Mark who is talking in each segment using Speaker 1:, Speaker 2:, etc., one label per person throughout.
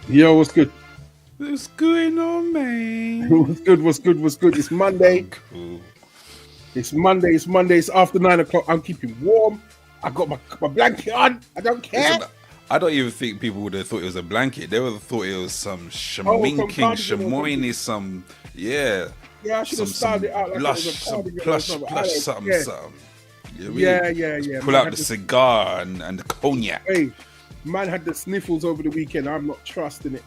Speaker 1: Yo, what's good?
Speaker 2: What's going on, man?
Speaker 1: What's good? It's Monday.
Speaker 2: Cool.
Speaker 1: It's Monday. It's after 9 o'clock. I'm keeping warm. I got my blanket on. I don't care.
Speaker 2: Listen, I don't even think people would have thought it was a blanket. They would have thought it was some shaminking, shamoini, some, yeah.
Speaker 1: Yeah, I should have started it out like
Speaker 2: blush,
Speaker 1: it was a cardigan
Speaker 2: plush,
Speaker 1: or
Speaker 2: plush,
Speaker 1: something.
Speaker 2: something. You know what I mean?
Speaker 1: Yeah.
Speaker 2: Pull out the cigar and the cognac.
Speaker 1: Hey, man had the sniffles over the weekend. I'm not trusting it.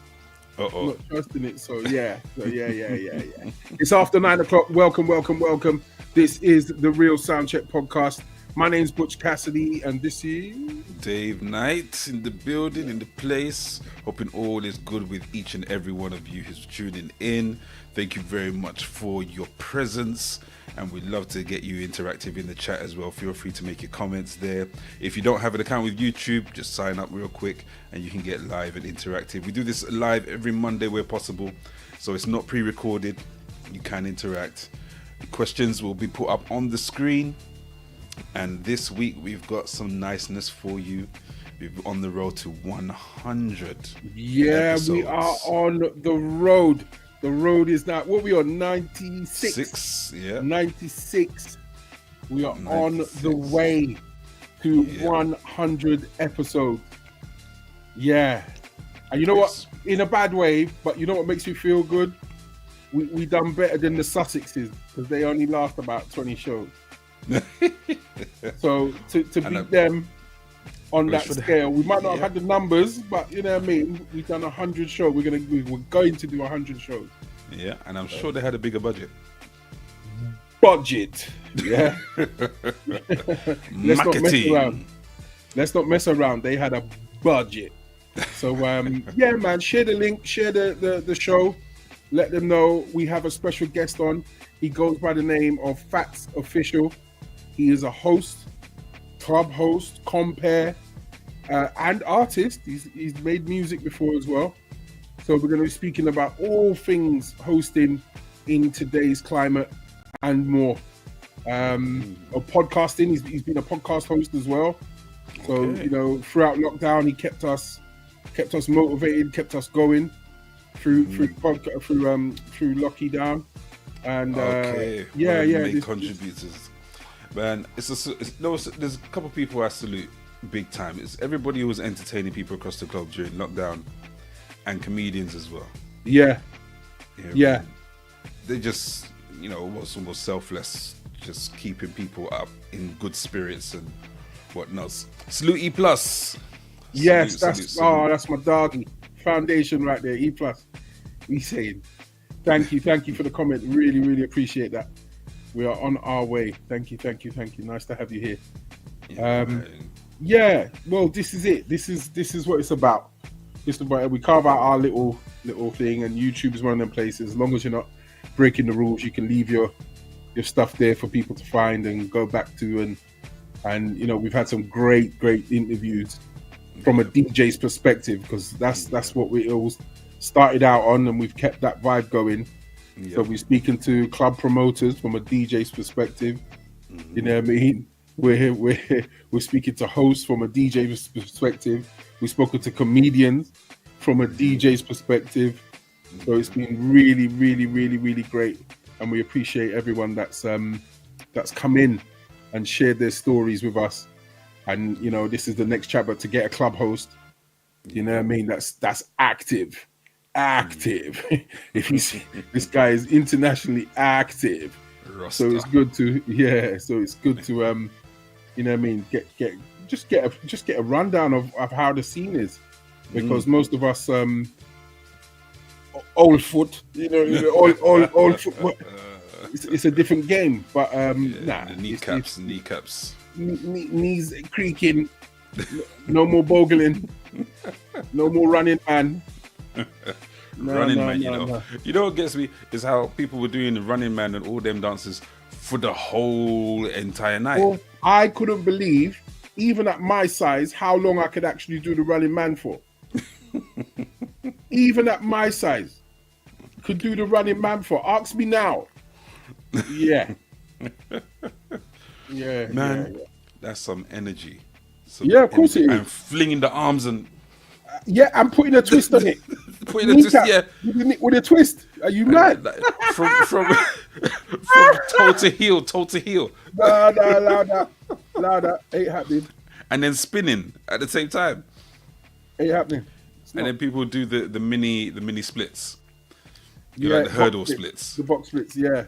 Speaker 2: Uh-oh.
Speaker 1: Not trusting it. So yeah. It's after 9 o'clock. Welcome. This is the Real Soundcheck Podcast. My name's Butch Cassidy, and this is
Speaker 2: Dave Knight in the building, in the place. Hoping all is good with each and every one of you who's tuning in. Thank you very much for your presence, and we'd love to get you interactive in the chat as well. Feel free to make your comments there. If you don't have an account with YouTube, just sign up real quick and you can get live and interactive. We do this live every Monday where possible, so it's not pre-recorded. You can interact. The questions will be put up on the screen, and this week we've got some niceness for you. We're on the road to 100 episodes.
Speaker 1: We are on the road. The road is now, what are we on, 96? 96. We are 96. On the way to 100 episodes. Yeah. And you know what? In a bad way, but you know what makes you feel good? We done better than the Sussexes, because they only last about 20 shows. So to beat them on that scale, we might not have had the numbers, but you know what I mean. We've done 100 shows. We're going to do 100 shows.
Speaker 2: Yeah, and I'm sure they had a bigger budget.
Speaker 1: Yeah. Let's not mess around. They had a budget. So yeah, man, share the link, share the show. Let them know we have a special guest on. He goes by the name of Fatz Official. He is a host, club host, compere, and artist. He's made music before as well. So we're going to be speaking about all things hosting in today's climate and more. Of podcasting, he's been a podcast host as well. So
Speaker 2: Okay.
Speaker 1: throughout lockdown, he kept us motivated, kept us going through lockdown. And
Speaker 2: Main contributors, man. There's a couple of people I salute big time. It's everybody who was entertaining people across the globe during lockdown, and comedians as well.
Speaker 1: Yeah.
Speaker 2: They just was almost selfless, just keeping people up in good spirits and whatnot. Salute E Plus.
Speaker 1: Yes,
Speaker 2: Salute.
Speaker 1: that's my doggy foundation right there. E Plus. He's saying, thank you for the comment. Really, really appreciate that. We are on our way. Thank you. Nice to have you here. Yeah. Well, this is it. This is what it's about. We carve out our little thing, and YouTube is one of them places. As long as you're not breaking the rules, you can leave your stuff there for people to find and go back to. And we've had some great interviews from a DJ's perspective, because that's what we all started out on, and we've kept that vibe going. Yep. So we're speaking to club promoters from a DJ's perspective. Mm-hmm. You know what I mean? We're speaking to hosts from a DJ's perspective. We've spoken to comedians from a DJ's perspective. So it's been really, really, really, really great, and we appreciate everyone that's come in and shared their stories with us. And this is the next chapter, to get a club host. You know what I mean? That's active. If you see, this guy is internationally active.
Speaker 2: Roster.
Speaker 1: So it's good to you know what I mean, get a rundown of how the scene is, because most of us old foot, old foot, it's a different game, but
Speaker 2: the kneecaps,
Speaker 1: knees creaking, no more bogling, no more running man.
Speaker 2: Running Man. You know what gets me is how people were doing the Running Man and all them dances for the whole entire night.
Speaker 1: Well, I couldn't believe, even at my size, how long I could actually do the Running Man for. Even at my size, could do the Running Man for. Ask me now. Yeah.
Speaker 2: Man, that's some energy.
Speaker 1: Of course it is.
Speaker 2: And flinging the arms and
Speaker 1: I'm putting a twist on it.
Speaker 2: Putting a twist,
Speaker 1: with a twist. Are you mad?
Speaker 2: From toe to heel.
Speaker 1: Louder. Ain't happening.
Speaker 2: And then spinning at the same time.
Speaker 1: Ain't happening.
Speaker 2: And then people do the mini splits. The hurdle splits.
Speaker 1: The box splits, yeah.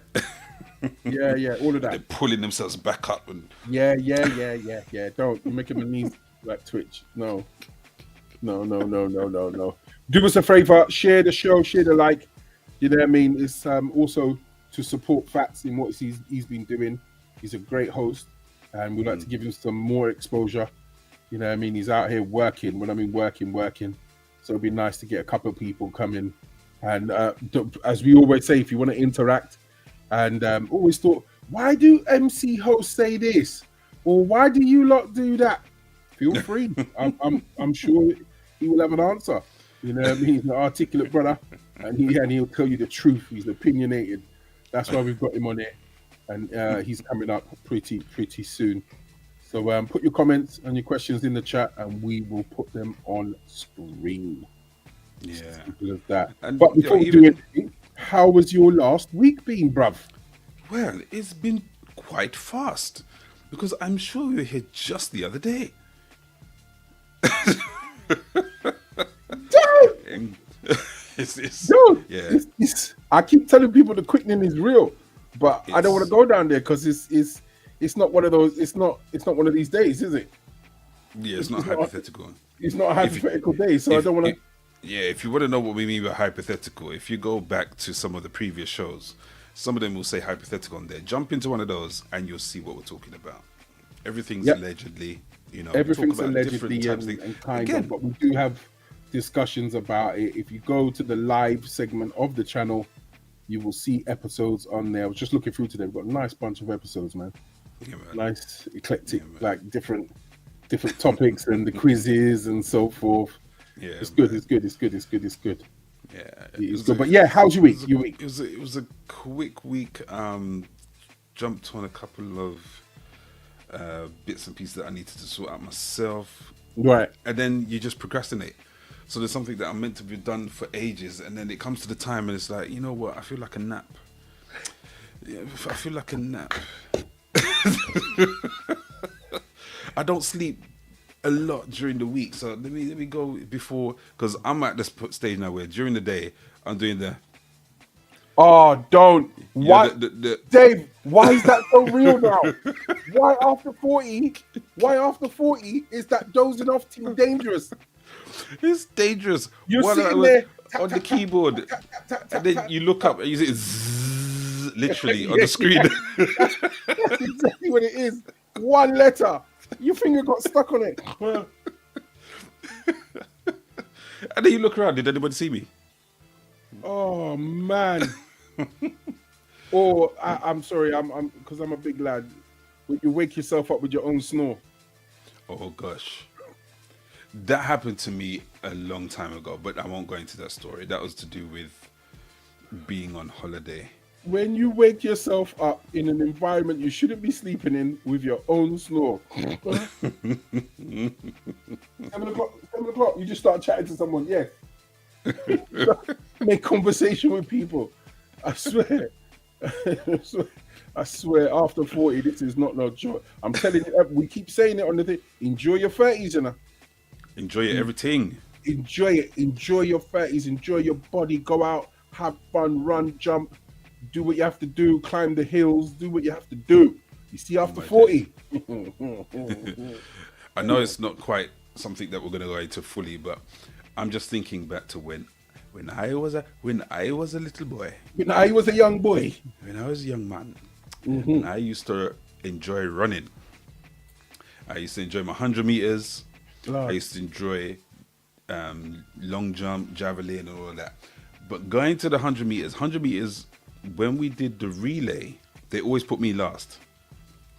Speaker 1: Yeah, all of that.
Speaker 2: They're pulling themselves back up and
Speaker 1: Yeah. Don't. You're making my knees like twitch. No. Do us a favor, share the show, share the like. You know what I mean? It's also to support Fatz in what he's been doing. He's a great host, and we'd like to give him some more exposure. You know what I mean? He's out here working. When I mean working. So it'd be nice to get a couple of people coming. And as we always say, if you want to interact, and always thought, why do MC hosts say this? Or why do you lot do that? Feel free. I'm sure he will have an answer. You know what I mean? He's an articulate brother, and he'll tell you the truth. He's opinionated. That's why we've got him on here, and he's coming up pretty soon. So put your comments and your questions in the chat, and we will put them on screen.
Speaker 2: Yeah.
Speaker 1: Simple as that. But before we do anything, how was your last week been, bruv?
Speaker 2: Well, it's been quite fast, because I'm sure you were here just the other day.
Speaker 1: I keep telling people the quickening is real, but I don't want to go down there because it's not one of those. It's not one of these days, is it?
Speaker 2: Yeah, it's not hypothetical.
Speaker 1: It's not a hypothetical day, so I don't want to.
Speaker 2: Yeah, if you want to know what we mean by hypothetical, if you go back to some of the previous shows, some of them will say hypothetical on there. Jump into one of those and you'll see what we're talking about. Everything's allegedly,
Speaker 1: Everything's allegedly and kind of, but we do have discussions about it. If you go to the live segment of the channel, you will see episodes on there. I was just looking through today. We've got a nice bunch of episodes, man.
Speaker 2: Yeah, man.
Speaker 1: Nice, eclectic, like different topics and the quizzes and so forth.
Speaker 2: Yeah,
Speaker 1: it's good. Yeah,
Speaker 2: it's
Speaker 1: good. But yeah, how's your week?
Speaker 2: It was a quick week. Jumped on a couple of bits and pieces that I needed to sort out myself.
Speaker 1: Right.
Speaker 2: And then you just procrastinate. So there's something that I'm meant to be done for ages, and then it comes to the time, and it's like, you know what? I feel like a nap. Yeah, I feel like a nap. I don't sleep a lot during the week, so let me go before, because I'm at this stage now where during the day I'm doing the.
Speaker 1: Oh, don't! Why, Dave? Why is that so real now? Why after 40? Why after 40 is that dozing off thing dangerous?
Speaker 2: It's dangerous.
Speaker 1: You're sitting there
Speaker 2: on the keyboard, and then you look up and you see zzz, literally on the screen.
Speaker 1: That's exactly what it is. One letter. Your finger got stuck on it.
Speaker 2: And then you look around. Did anybody see me?
Speaker 1: Oh man. Or I'm sorry. I'm because I'm a big lad. You wake yourself up with your own snore.
Speaker 2: Oh gosh, that happened to me a long time ago. But I won't go into that story. That was to do with being on holiday.
Speaker 1: When you wake yourself up in an environment you shouldn't be sleeping in with your own snore. 7 o'clock, you just start chatting to someone, yes. Make conversation with people. I swear, after 40, this is not no joke. I'm telling you, we keep saying it on the thing. Enjoy your 30s, you know.
Speaker 2: Enjoy everything.
Speaker 1: Enjoy it. Enjoy your 30s. Enjoy your body. Go out, have fun, run, jump. Do what you have to do, climb the hills, do what you have to do. You see, after 40.
Speaker 2: I know it's not quite something that we're going to go into fully, but I'm just thinking back to when I was a little boy.
Speaker 1: When I was a young boy.
Speaker 2: When I was a young man. And I used to enjoy running. I used to enjoy my 100 meters. I used to enjoy long jump, javelin, and all of that. But going to the 100 meters, when we did the relay, they always put me last.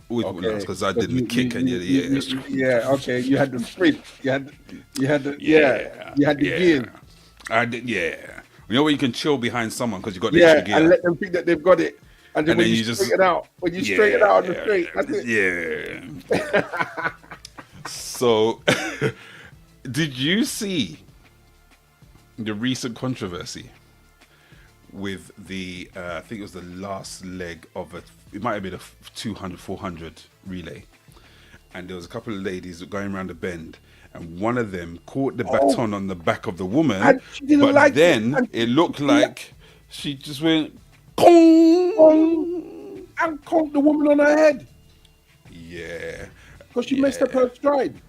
Speaker 2: Always put me last because I did the kick and
Speaker 1: okay. You had the sprint. You had the gear.
Speaker 2: I did, yeah. You know where you can chill behind someone because you got the extra gear.
Speaker 1: And let them think that they've got it. And then when you straighten out, on the straight, that's
Speaker 2: it. Yeah. So, did you see the recent controversy with the, I think it was the last leg of it might have been a 200, 400 relay. And there was a couple of ladies going around the bend, and one of them caught the baton on the back of the woman, but then it looked like she just went,
Speaker 1: Kong, and conked the woman on her head.
Speaker 2: Yeah.
Speaker 1: Because she messed up her stride.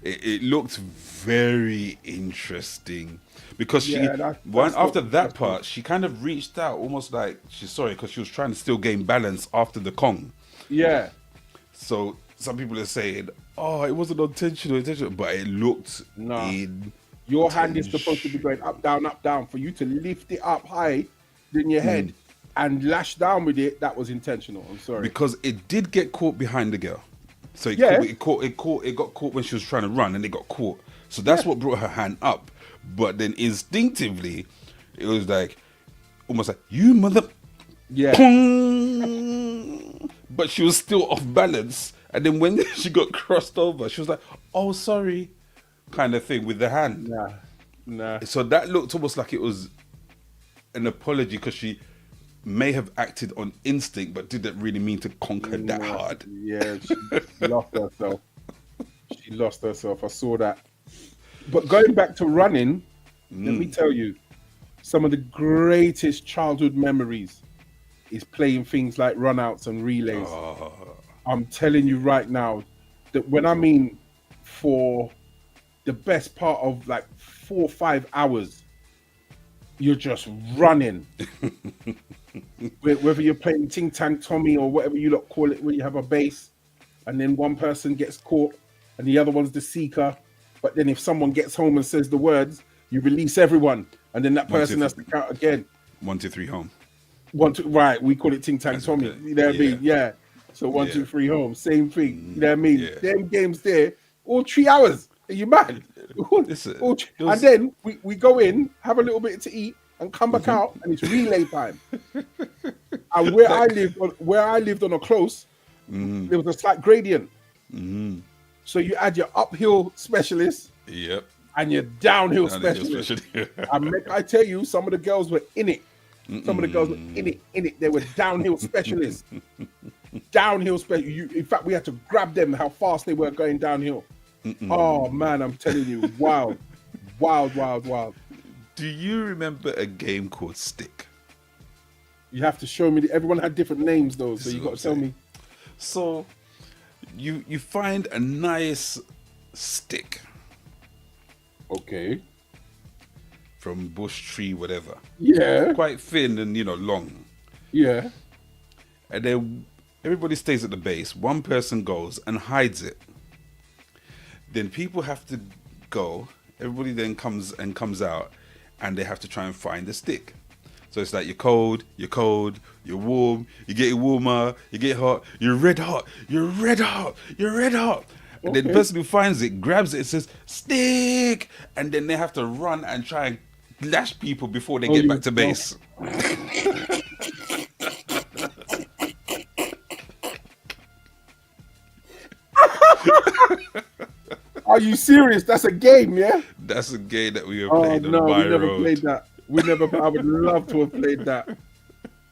Speaker 2: It looked very interesting. Because after that part, she kind of reached out almost like because she was trying to still gain balance after the Kong.
Speaker 1: Yeah.
Speaker 2: So some people are saying, it wasn't intentional, but it looked
Speaker 1: Your hand is supposed to be going up, down. For you to lift it up high in your head and lash down with it, that was intentional. I'm sorry.
Speaker 2: Because it did get caught behind the girl. So it got caught when she was trying to run, and it got caught. So that's what brought her hand up. But then instinctively, it was like, almost like, you mother...
Speaker 1: Yeah.
Speaker 2: But she was still off balance. And then when she got crossed over, she was like, oh, sorry, kind of thing with the hand.
Speaker 1: Nah.
Speaker 2: So that looked almost like it was an apology because she may have acted on instinct, but didn't really mean to conquer that hard.
Speaker 1: Yeah, she lost herself. She lost herself. I saw that. But going back to running, let me tell you, some of the greatest childhood memories is playing things like runouts and relays. I'm telling you right now that when I mean for the best part of like 4 or 5 hours, you're just running. Whether you're playing Ting Tang Tommy or whatever you lot call it, when you have a base, and then one person gets caught and the other one's the seeker. But then if someone gets home and says the words, you release everyone, and then that person has to count again.
Speaker 2: 1, 2, 3 home.
Speaker 1: 1, 2, right? We call it Ting Tang Tommy. You know what I mean? Yeah. So 1, 2, 3 home, same thing. You know what I mean?
Speaker 2: Yeah.
Speaker 1: Them games there, all 3 hours. Are you mad? And then we go in, have a little bit to eat, and come back out, and it's relay time. And where I lived on a close, there was a slight gradient. So you add your uphill specialist, and your downhill specialist. I tell you, some of the girls were in it. Some of the girls were in it. They were downhill specialists. In fact, we had to grab them how fast they were going downhill. Oh man, I'm telling you, wild.
Speaker 2: Do you remember a game called Stick?
Speaker 1: You have to show me. Everyone had different names though, so you got to tell me.
Speaker 2: So you find a nice stick.
Speaker 1: Okay.
Speaker 2: From bush, tree, whatever.
Speaker 1: Yeah.
Speaker 2: Quite thin and long.
Speaker 1: Yeah.
Speaker 2: And then everybody stays at the base. One person goes and hides it. Then people have to go. Everybody then comes out, and they have to try and find the stick. So it's like you're cold, you're warm, you're getting warmer, you get hot, you're red hot. And then the person who finds it grabs it and says, stick! And then they have to run and try and lash people before they get back to base.
Speaker 1: Are you serious? That's a game, yeah?
Speaker 2: That's a game that we were playing on the
Speaker 1: we never
Speaker 2: road.
Speaker 1: played that.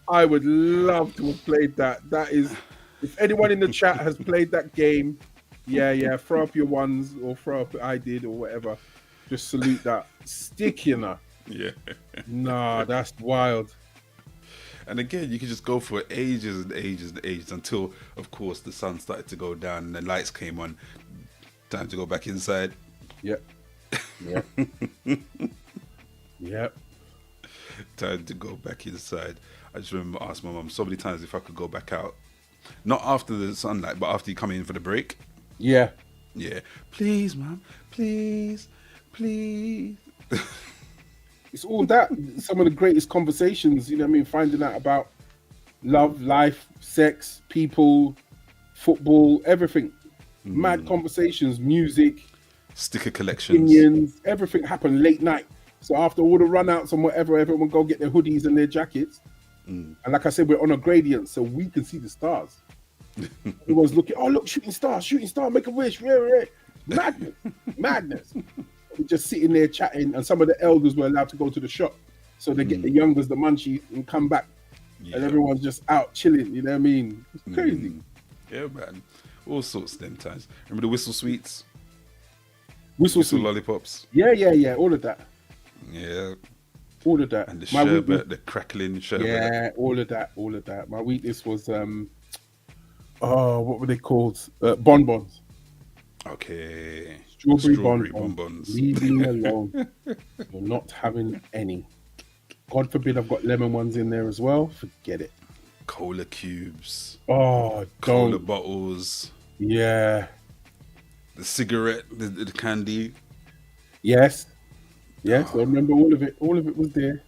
Speaker 1: I would love to have played that. That is, if anyone in the chat has played that game, yeah, throw up your ones or throw up I did or whatever. Just salute that. Stick,
Speaker 2: Yeah.
Speaker 1: Nah, that's wild.
Speaker 2: And again, you can just go for ages and ages and ages until, of course, the sun started to go down and the lights came on. Time to go back inside.
Speaker 1: Yep.
Speaker 2: Time to go back inside. I just remember asking my mum so many times if I could go back out. Not after the sunlight, but after you come in for the break.
Speaker 1: Yeah.
Speaker 2: Please, mum. Please.
Speaker 1: It's all that. Some of the greatest conversations, finding out about love, life, sex, people, football, everything. Mad conversations, music,
Speaker 2: sticker collections,
Speaker 1: opinions, everything happened late night. So after all the runouts and whatever, everyone go get their hoodies and their jackets. And like I said, we're on a gradient, so we can see the stars. Everyone's looking, oh look, shooting star, make a wish, madness. We're just sitting there chatting, and some of the elders were allowed to go to the shop, so they get the youngers the munchies and come back, and everyone's just out chilling. You know what I mean? It's crazy.
Speaker 2: Yeah, man. All sorts of them times. Remember the whistle sweets?
Speaker 1: Whistle
Speaker 2: lollipops?
Speaker 1: Yeah. All of that.
Speaker 2: Yeah.
Speaker 1: All of that.
Speaker 2: And the sherbet, the crackling sherbet.
Speaker 1: Yeah, all of that. My weakness was, what were they called? Bonbons.
Speaker 2: Okay.
Speaker 1: Strawberry bonbons. Leave me alone. You're not having any. God forbid I've got lemon ones in there as well. Forget it.
Speaker 2: Cola cubes.
Speaker 1: Oh,
Speaker 2: Cola bottles.
Speaker 1: Yeah.
Speaker 2: The cigarette, the candy.
Speaker 1: Yes. I remember all of it. All of it was there.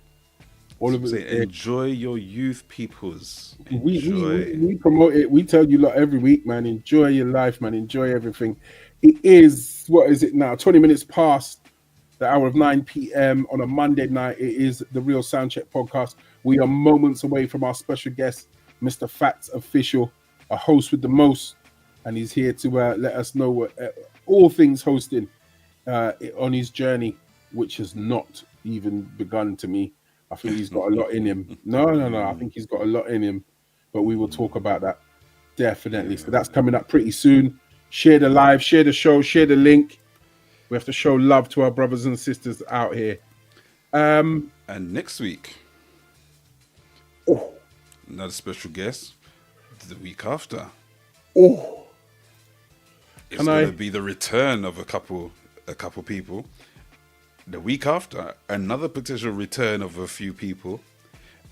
Speaker 2: Enjoy your youth, peoples.
Speaker 1: We promote it. We tell you lot every week, man. Enjoy your life, man. Enjoy everything. It is, what is it now? 20 minutes past the hour of 9 p.m. on a Monday night. It is the Real Soundcheck Podcast. We are moments away from our special guest, Mr. Fatz Official, a host with the most, and he's here to let us know what all things hosting on his journey, which has not even begun to me. I think he's got a lot in him. No. I think he's got a lot in him, but we will talk about that definitely. So that's coming up pretty soon. Share the live, share the show, share the link. We have to show love to our brothers and sisters out here.
Speaker 2: And next week, another special guest. The week after, it's going to be the return of a couple a couple people. The week after, another potential return of a few people,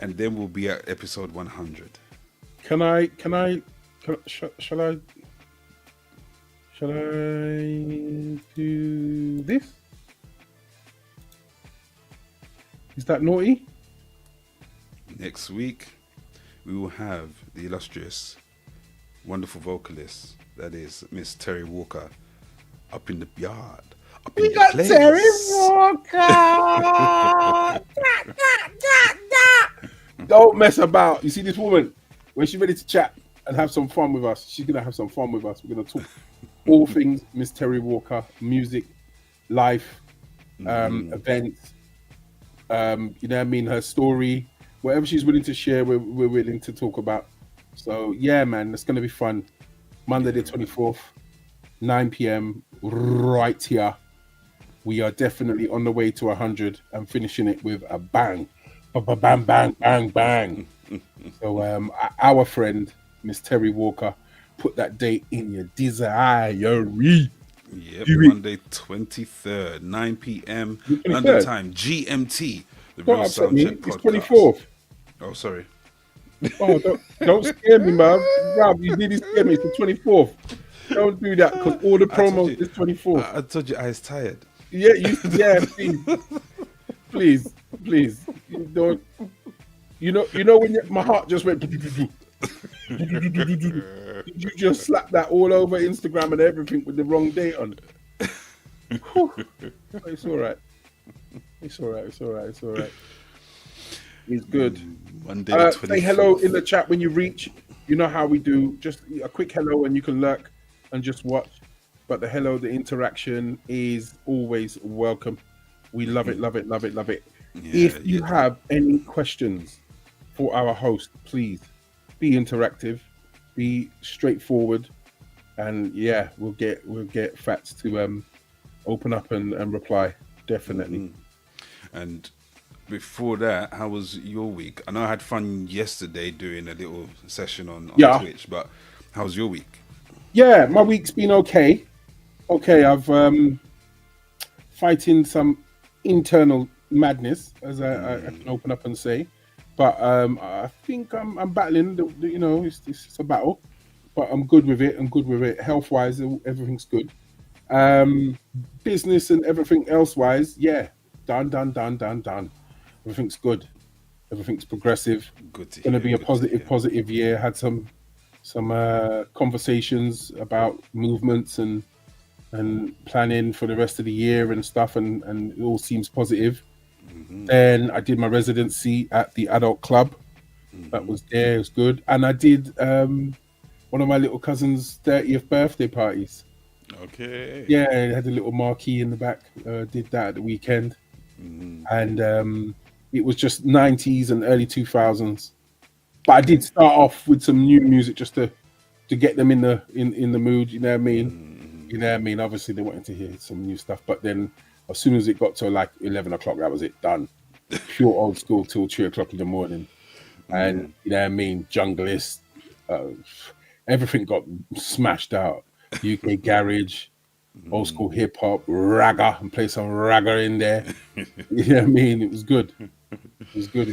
Speaker 2: and then we'll be at episode 100.
Speaker 1: Shall I do this? Is that naughty?
Speaker 2: Next week, we will have the illustrious, wonderful vocalist that is Miss Terry Walker up in the yard.
Speaker 1: We got Terry Walker. Don't mess about. You see this woman, when she's ready to chat and have some fun with us, she's gonna have some fun with us. We're gonna talk all things Miss Terry Walker, music, life, events. You know what I mean? Her story, whatever she's willing to share, we're willing to talk about. So yeah, man, it's gonna be fun. Monday the 24th, 9 p.m. right here. We are definitely on the way to 100 and finishing it with a bang. Bang, bang, bang, bang. So our friend, Miss Terry Walker, put that date in your diary.
Speaker 2: Yep, Monday 23rd, 9 p.m. London time, GMT. The Real Soundcheck Podcast.
Speaker 1: It's 24th.
Speaker 2: Oh, sorry.
Speaker 1: Oh, don't scare me, man. Rob, you nearly scared me. It's the 24th. Don't do that because all the promos is 24th.
Speaker 2: I told you I was tired.
Speaker 1: Yeah, please. You don't. You know when my heart just went. You just slapped that all over Instagram and everything with the wrong date on. It's all right. It's good.
Speaker 2: Monday the 24th.
Speaker 1: Say hello in the chat when you reach. You know how we do. Just a quick hello and you can lurk and just watch. But the hello, the interaction is always welcome. We love it. Yeah, if you have any questions for our host, please be interactive, be straightforward, and yeah, we'll get Fatz to open up and reply. Definitely.
Speaker 2: And before that, how was your week? I know I had fun yesterday doing a little session on Twitch, but how was your week?
Speaker 1: Yeah, my week's been okay. I've fighting some internal madness, as I can open up and say, but I think I'm battling. It's a battle, but I'm good with it. Health wise, everything's good. Business and everything else wise, yeah, done. Everything's good. Everything's progressive.
Speaker 2: Good to
Speaker 1: Going to
Speaker 2: hear,
Speaker 1: be a positive year. Had some conversations about movements and planning for the rest of the year and stuff, and it all seems positive. Then I did my residency at the adult club. That was there. It was good. And I did one of my little cousin's 30th birthday parties.
Speaker 2: Okay.
Speaker 1: Yeah, I had a little marquee in the back. Did that at the weekend. And it was just 90s and early 2000s. But I did start off with some new music just to get them in the mood, you know what I mean? You know what I mean? Obviously they wanted to hear some new stuff, but then as soon as it got to like 11 o'clock, that was it, done. Pure old school till 3 o'clock in the morning. And you know what I mean? Junglist, everything got smashed out. UK garage, old school hip hop, ragga, and play some ragga in there. You know what I mean? It was good. It was good.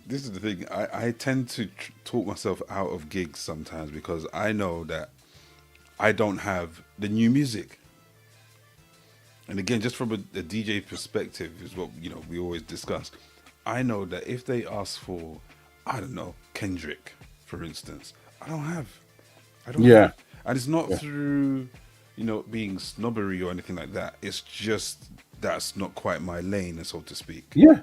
Speaker 2: This is the thing. I tend to talk myself out of gigs sometimes because I know that I don't have the new music. And again, just from a DJ perspective is what, we always discuss. I know that if they ask for, I don't know, Kendrick, for instance, I don't have.
Speaker 1: Yeah.
Speaker 2: And it's not through, being snobbery or anything like that. It's just that's not quite my lane, so to speak.
Speaker 1: Yeah.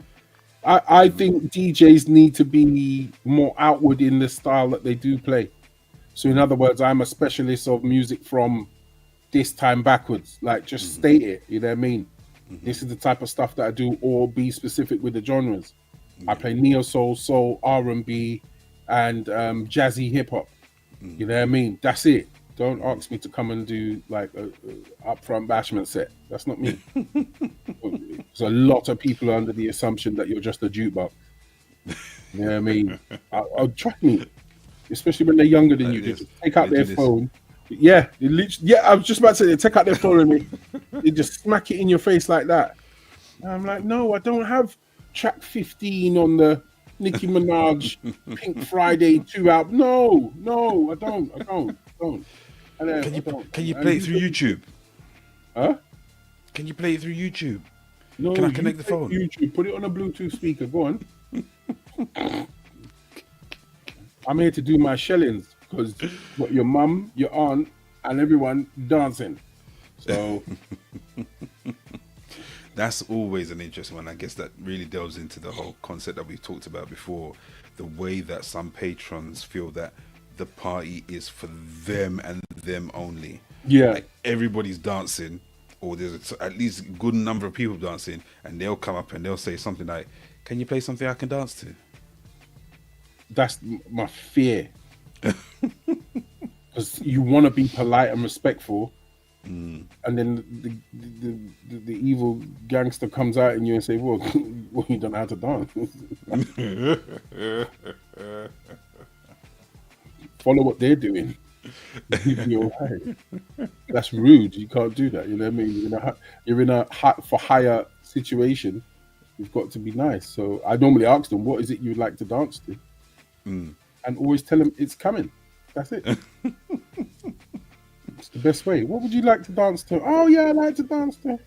Speaker 1: I think DJs need to be more outward in the style that they do play. So in other words, I'm a specialist of music from this time backwards. Like, just state it, you know what I mean? This is the type of stuff that I do, or be specific with the genres. I play neo soul, R&B, and jazzy hip hop. You know what I mean? That's it. Don't ask me to come and do like a upfront bashment set. That's not me. There's a lot of people under the assumption that you're just a jukebox. You know what I mean? I'll trust me, especially when they're younger than you. Just take out their phone Yeah, I was just about to say, they take out their phone and they just smack it in your face like that. And I'm like, no, I don't have track 15 on the Nicki Minaj Pink Friday 2 album. No, I don't.
Speaker 2: Can you play it through YouTube?
Speaker 1: Huh?
Speaker 2: Can you play it through YouTube?
Speaker 1: No,
Speaker 2: can I connect the phone?
Speaker 1: YouTube, put it on a Bluetooth speaker. Go on. I'm here to do my shellings because your mum, your aunt, and everyone dancing. So
Speaker 2: that's always an interesting one. I guess that really delves into the whole concept that we talked about before. The way that some patrons feel that the party is for them and them only.
Speaker 1: Yeah.
Speaker 2: Like everybody's dancing, or there's at least a good number of people dancing, and they'll come up and they'll say something like, "Can you play something I can dance to?"
Speaker 1: That's my fear. Because you want to be polite and respectful, and then the evil gangster comes out in you and say, well, you don't know how to dance. Follow what they're doing. You'll be all right. That's rude. You can't do that. You know what I mean? You're in a for hire situation. You've got to be nice. So I normally ask them, what is it you'd like to dance to? And always tell them it's coming. That's it. It's the best way. What would you like to dance to? Oh yeah, I like to dance to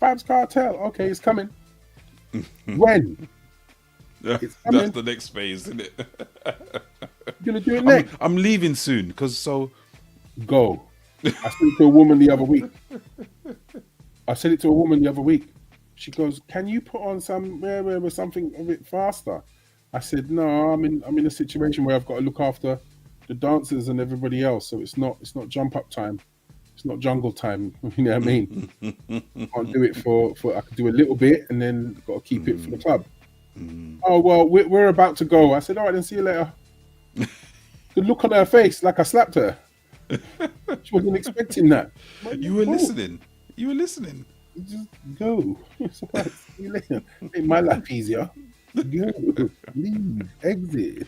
Speaker 1: Fatz Cartel. Okay, it's coming. When?
Speaker 2: It's coming. That's the next phase, isn't it?
Speaker 1: You're gonna do it next.
Speaker 2: I'm leaving soon because so.
Speaker 1: Go. I said it to a woman the other week. She goes, "Can you put on something a bit faster?" I said, "No, I'm in a situation where I've got to look after the dancers and everybody else, so it's not jump up time, it's not jungle time." You know what I mean? I can't do it for I could do a little bit and then got to keep it for the club. Oh well, we're about to go. I said, all right, then see you later. The look on her face, like I slapped her. She wasn't expecting that.
Speaker 2: You were listening.
Speaker 1: Just go. See you later. Make my life easier. Go, leave, exit.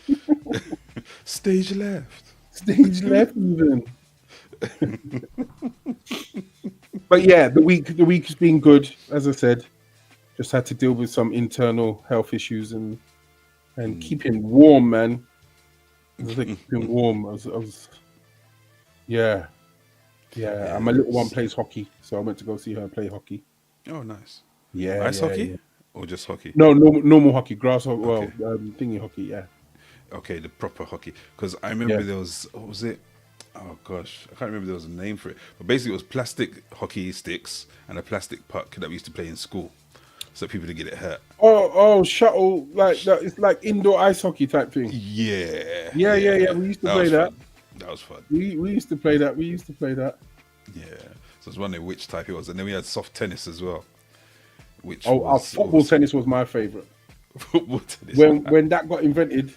Speaker 2: Stage left
Speaker 1: even. But yeah, the week has been good. As I said, just had to deal with some internal health issues and keeping warm, man. I was like, keeping warm. I was yeah. My little one plays hockey, so I went to go see her play hockey.
Speaker 2: Oh, nice.
Speaker 1: Yeah,
Speaker 2: ice hockey.
Speaker 1: Yeah.
Speaker 2: Or just hockey?
Speaker 1: No, normal hockey, grass hockey,
Speaker 2: okay.
Speaker 1: Thingy hockey, yeah.
Speaker 2: Okay, the proper hockey. Because I remember there was, what was it? Oh gosh, I can't remember there was a name for it. But basically it was plastic hockey sticks and a plastic puck that we used to play in school so people didn't get it hurt.
Speaker 1: Oh, shuttle, like that. It's like indoor ice hockey type thing.
Speaker 2: Yeah.
Speaker 1: We used to play that.
Speaker 2: That was fun.
Speaker 1: We used to play that.
Speaker 2: Yeah. So I was wondering which type it was. And then we had soft tennis as well.
Speaker 1: Football tennis was my favorite.
Speaker 2: Football tennis.
Speaker 1: When that got invented,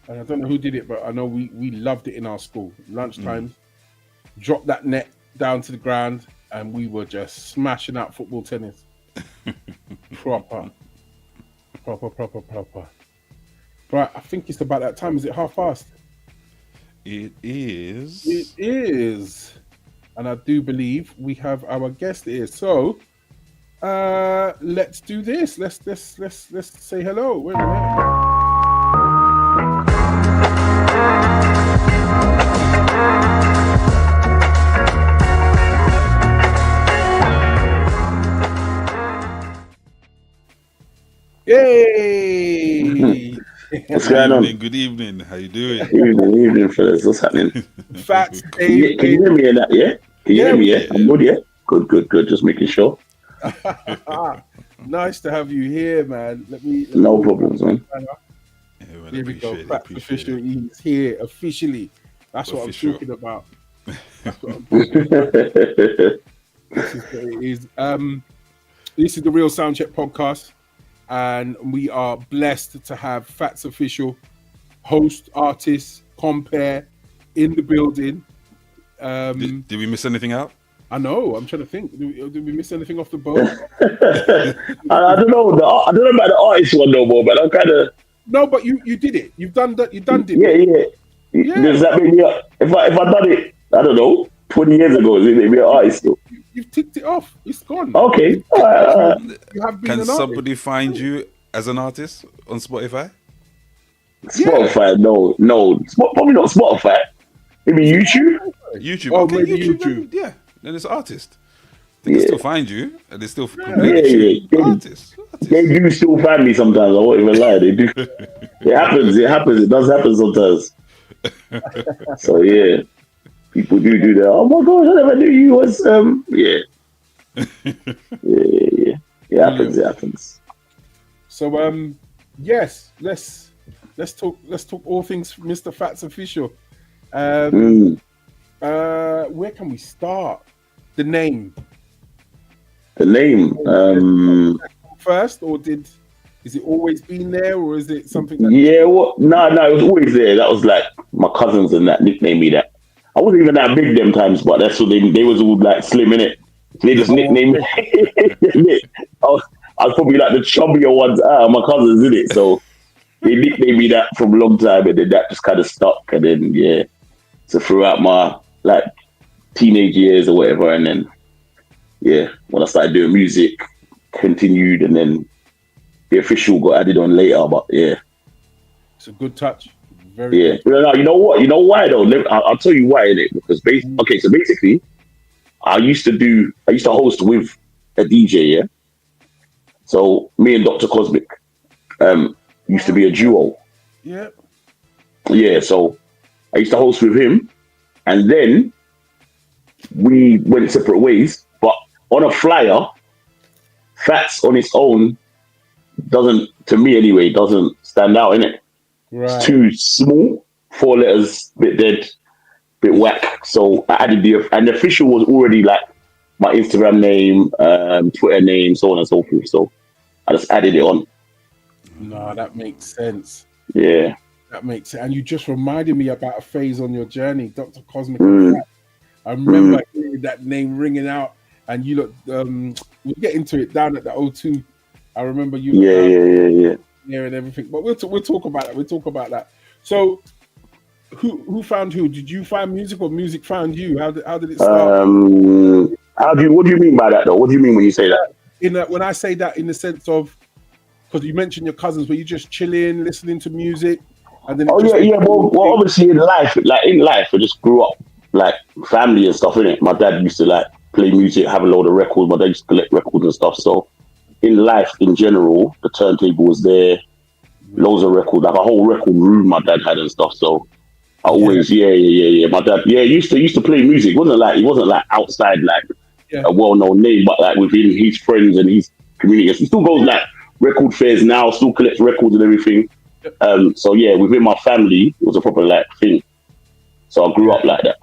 Speaker 1: and I don't know who did it, but I know we loved it in our school. Lunchtime, drop that net down to the ground, and we were just smashing out football tennis. Proper. Right, I think it's about that time. Is it past?
Speaker 2: It is.
Speaker 1: It is. And I do believe we have our guest here. So let's do this. Let's say hello. Wait a minute. Yay!
Speaker 3: What's going on?
Speaker 2: Good evening. How you doing?
Speaker 3: Evening, fellas. What's happening?
Speaker 1: Fatz,
Speaker 3: Can you hear me in that? Yeah. Can you hear me? Yeah. I'm good. Yeah. Good. Just making sure.
Speaker 1: Nice to have you here, man.
Speaker 3: No problems, man.
Speaker 1: Here we go. Fatz official. He's here officially. That's what I'm talking about. That's what I'm talking about. This is what it is. This is the Real Soundcheck Podcast, and we are blessed to have Fatz official, host, artist, compare in the building.
Speaker 2: Did we miss anything out?
Speaker 1: I know. I'm trying to think. Did we miss anything off the boat?
Speaker 3: I don't know. I don't know about the artist one no more, but I'm kind of.
Speaker 1: No, but you did it. You've done that. You done it.
Speaker 3: Yeah. Does that mean if I done it, I don't know, 20 years ago. Is it maybe an artist still?
Speaker 1: You've ticked it off. It's gone.
Speaker 3: Okay.
Speaker 1: You have been
Speaker 2: Can
Speaker 1: an
Speaker 2: somebody
Speaker 1: artist.
Speaker 2: find you as an artist on Spotify?
Speaker 3: Spotify, no. Probably not Spotify. Maybe YouTube.
Speaker 2: YouTube.
Speaker 1: Oh,
Speaker 2: Okay,
Speaker 1: maybe
Speaker 2: YouTube.
Speaker 1: YouTube.
Speaker 2: Then, yeah, then it's artist. They can still find you, and they still
Speaker 3: Yeah.
Speaker 2: artist.
Speaker 3: They do still find me sometimes. I won't even lie. They do. It happens. It does happen sometimes. So yeah, people do that. Oh my gosh, I never knew you was yeah. Yeah. It happens.
Speaker 1: So yes, let's talk all things Mr. Fatz official. Where can we start? The name first, or is it always been there, or is it something that...
Speaker 3: No, it was always there. That was like my cousins and that nicknamed me that. I wasn't even that big them times, but that's what they was all like slim in it. They just nicknamed me. I was probably like the chubbier ones out of my cousins, in it. So they nicknamed me that from a long time, and then that just kind of stuck. And then so throughout my like teenage years or whatever, and then when I started doing music, continued, and then the official got added on later. But
Speaker 1: it's a good touch. Very good.
Speaker 3: No, you know what? You know why though? I'll tell you why, innit? Because basically, I used to host with a DJ, yeah. So me and Dr. Cosmic used to be a duo.
Speaker 1: Yeah.
Speaker 3: Yeah, so I used to host with him, and then we went separate ways. But on a flyer, Fatz on its own doesn't stand out, innit?
Speaker 1: Right.
Speaker 3: It's too small, 4 letters, bit dead, bit whack. So I added the official was already like my Instagram name, Twitter name, so on and so forth. So I just added it on.
Speaker 1: No, that makes sense.
Speaker 3: Yeah.
Speaker 1: That makes sense. And you just reminded me about a phase on your journey, Dr. Cosmic. I remember hearing that name ringing out, and you look, we'll get into it down at the O2. I remember you.
Speaker 3: Yeah.
Speaker 1: There and everything, but we'll talk about that. We'll talk about that. So, who found who? Did you find music, or music found you? How did it start?
Speaker 3: What do you mean by that, though? What do you mean when you say that?
Speaker 1: When I say that, in the sense of, because you mentioned your cousins, were you just chilling, listening to music, and then?
Speaker 3: Well, obviously in life, I just grew up like family and stuff, innit? My dad used to like play music, have a load of records. My dad used to collect records and stuff. So in life, in general, the turntable was there, loads of records, like a whole record room my dad had and stuff. So I always, my dad, used to play music. He wasn't like outside like a well-known name, but like within his friends and his community. He still goes like record fairs now, still collects records and everything. So within my family, it was a proper like thing. So I grew up like that.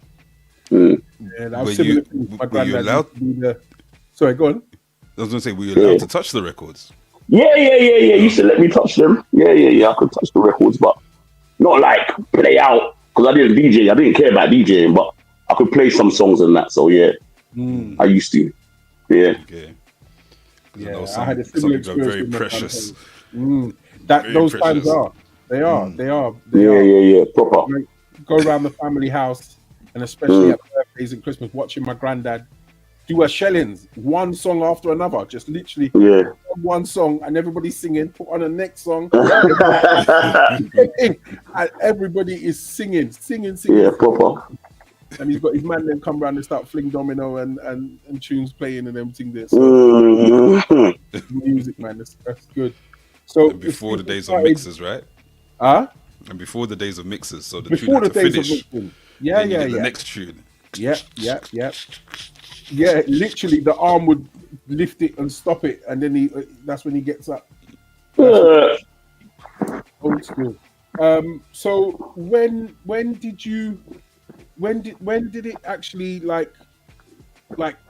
Speaker 1: Yeah, that was similar. My granddad. Sorry, go on.
Speaker 2: I was going to say, were you allowed to touch the records?
Speaker 3: Yeah. He used to let me touch them. Yeah. I could touch the records, but not like play out, because I didn't DJ. I didn't care about DJing, but I could play some songs and that. So I used to. Yeah.
Speaker 2: Okay.
Speaker 1: Yeah, I had a similar experience.
Speaker 2: Very precious.
Speaker 1: Those times are. They are.
Speaker 3: Yeah. Proper.
Speaker 1: Go around the family house, and especially at birthdays and Christmas, watching my granddad do a shellings, one song after another, just literally one song, and everybody's singing, put on the next song, and everybody is singing.
Speaker 3: Yeah, proper.
Speaker 1: And he's got his man then come round and start fling domino and tunes playing and everything there. Music, man, that's good. So
Speaker 2: and before the days of mixes, right? And before the days of mixes, so the tune had to finish.
Speaker 1: Yeah.
Speaker 2: The next tune.
Speaker 1: Yeah, literally the arm would lift it and stop it, and then that's when he gets up. Old school. So when did it actually like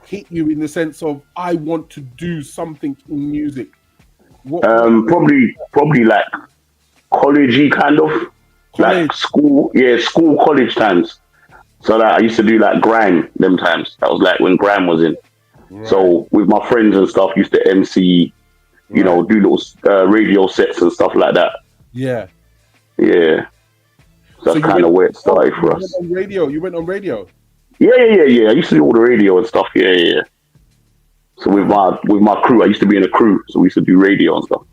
Speaker 1: hit you, in the sense of, I want to do something in music?
Speaker 3: Probably like collegey kind of. College. Like school, college times. So that I used to do like grime them times. That was like when grime was in. Right. So with my friends and stuff, used to MC, do little radio sets and stuff like that.
Speaker 1: Yeah.
Speaker 3: Yeah. So that's kind of where it started for us.
Speaker 1: You went on radio?
Speaker 3: Yeah. I used to do all the radio and stuff. Yeah. So with my crew, I used to be in a crew, so we used to do radio and stuff.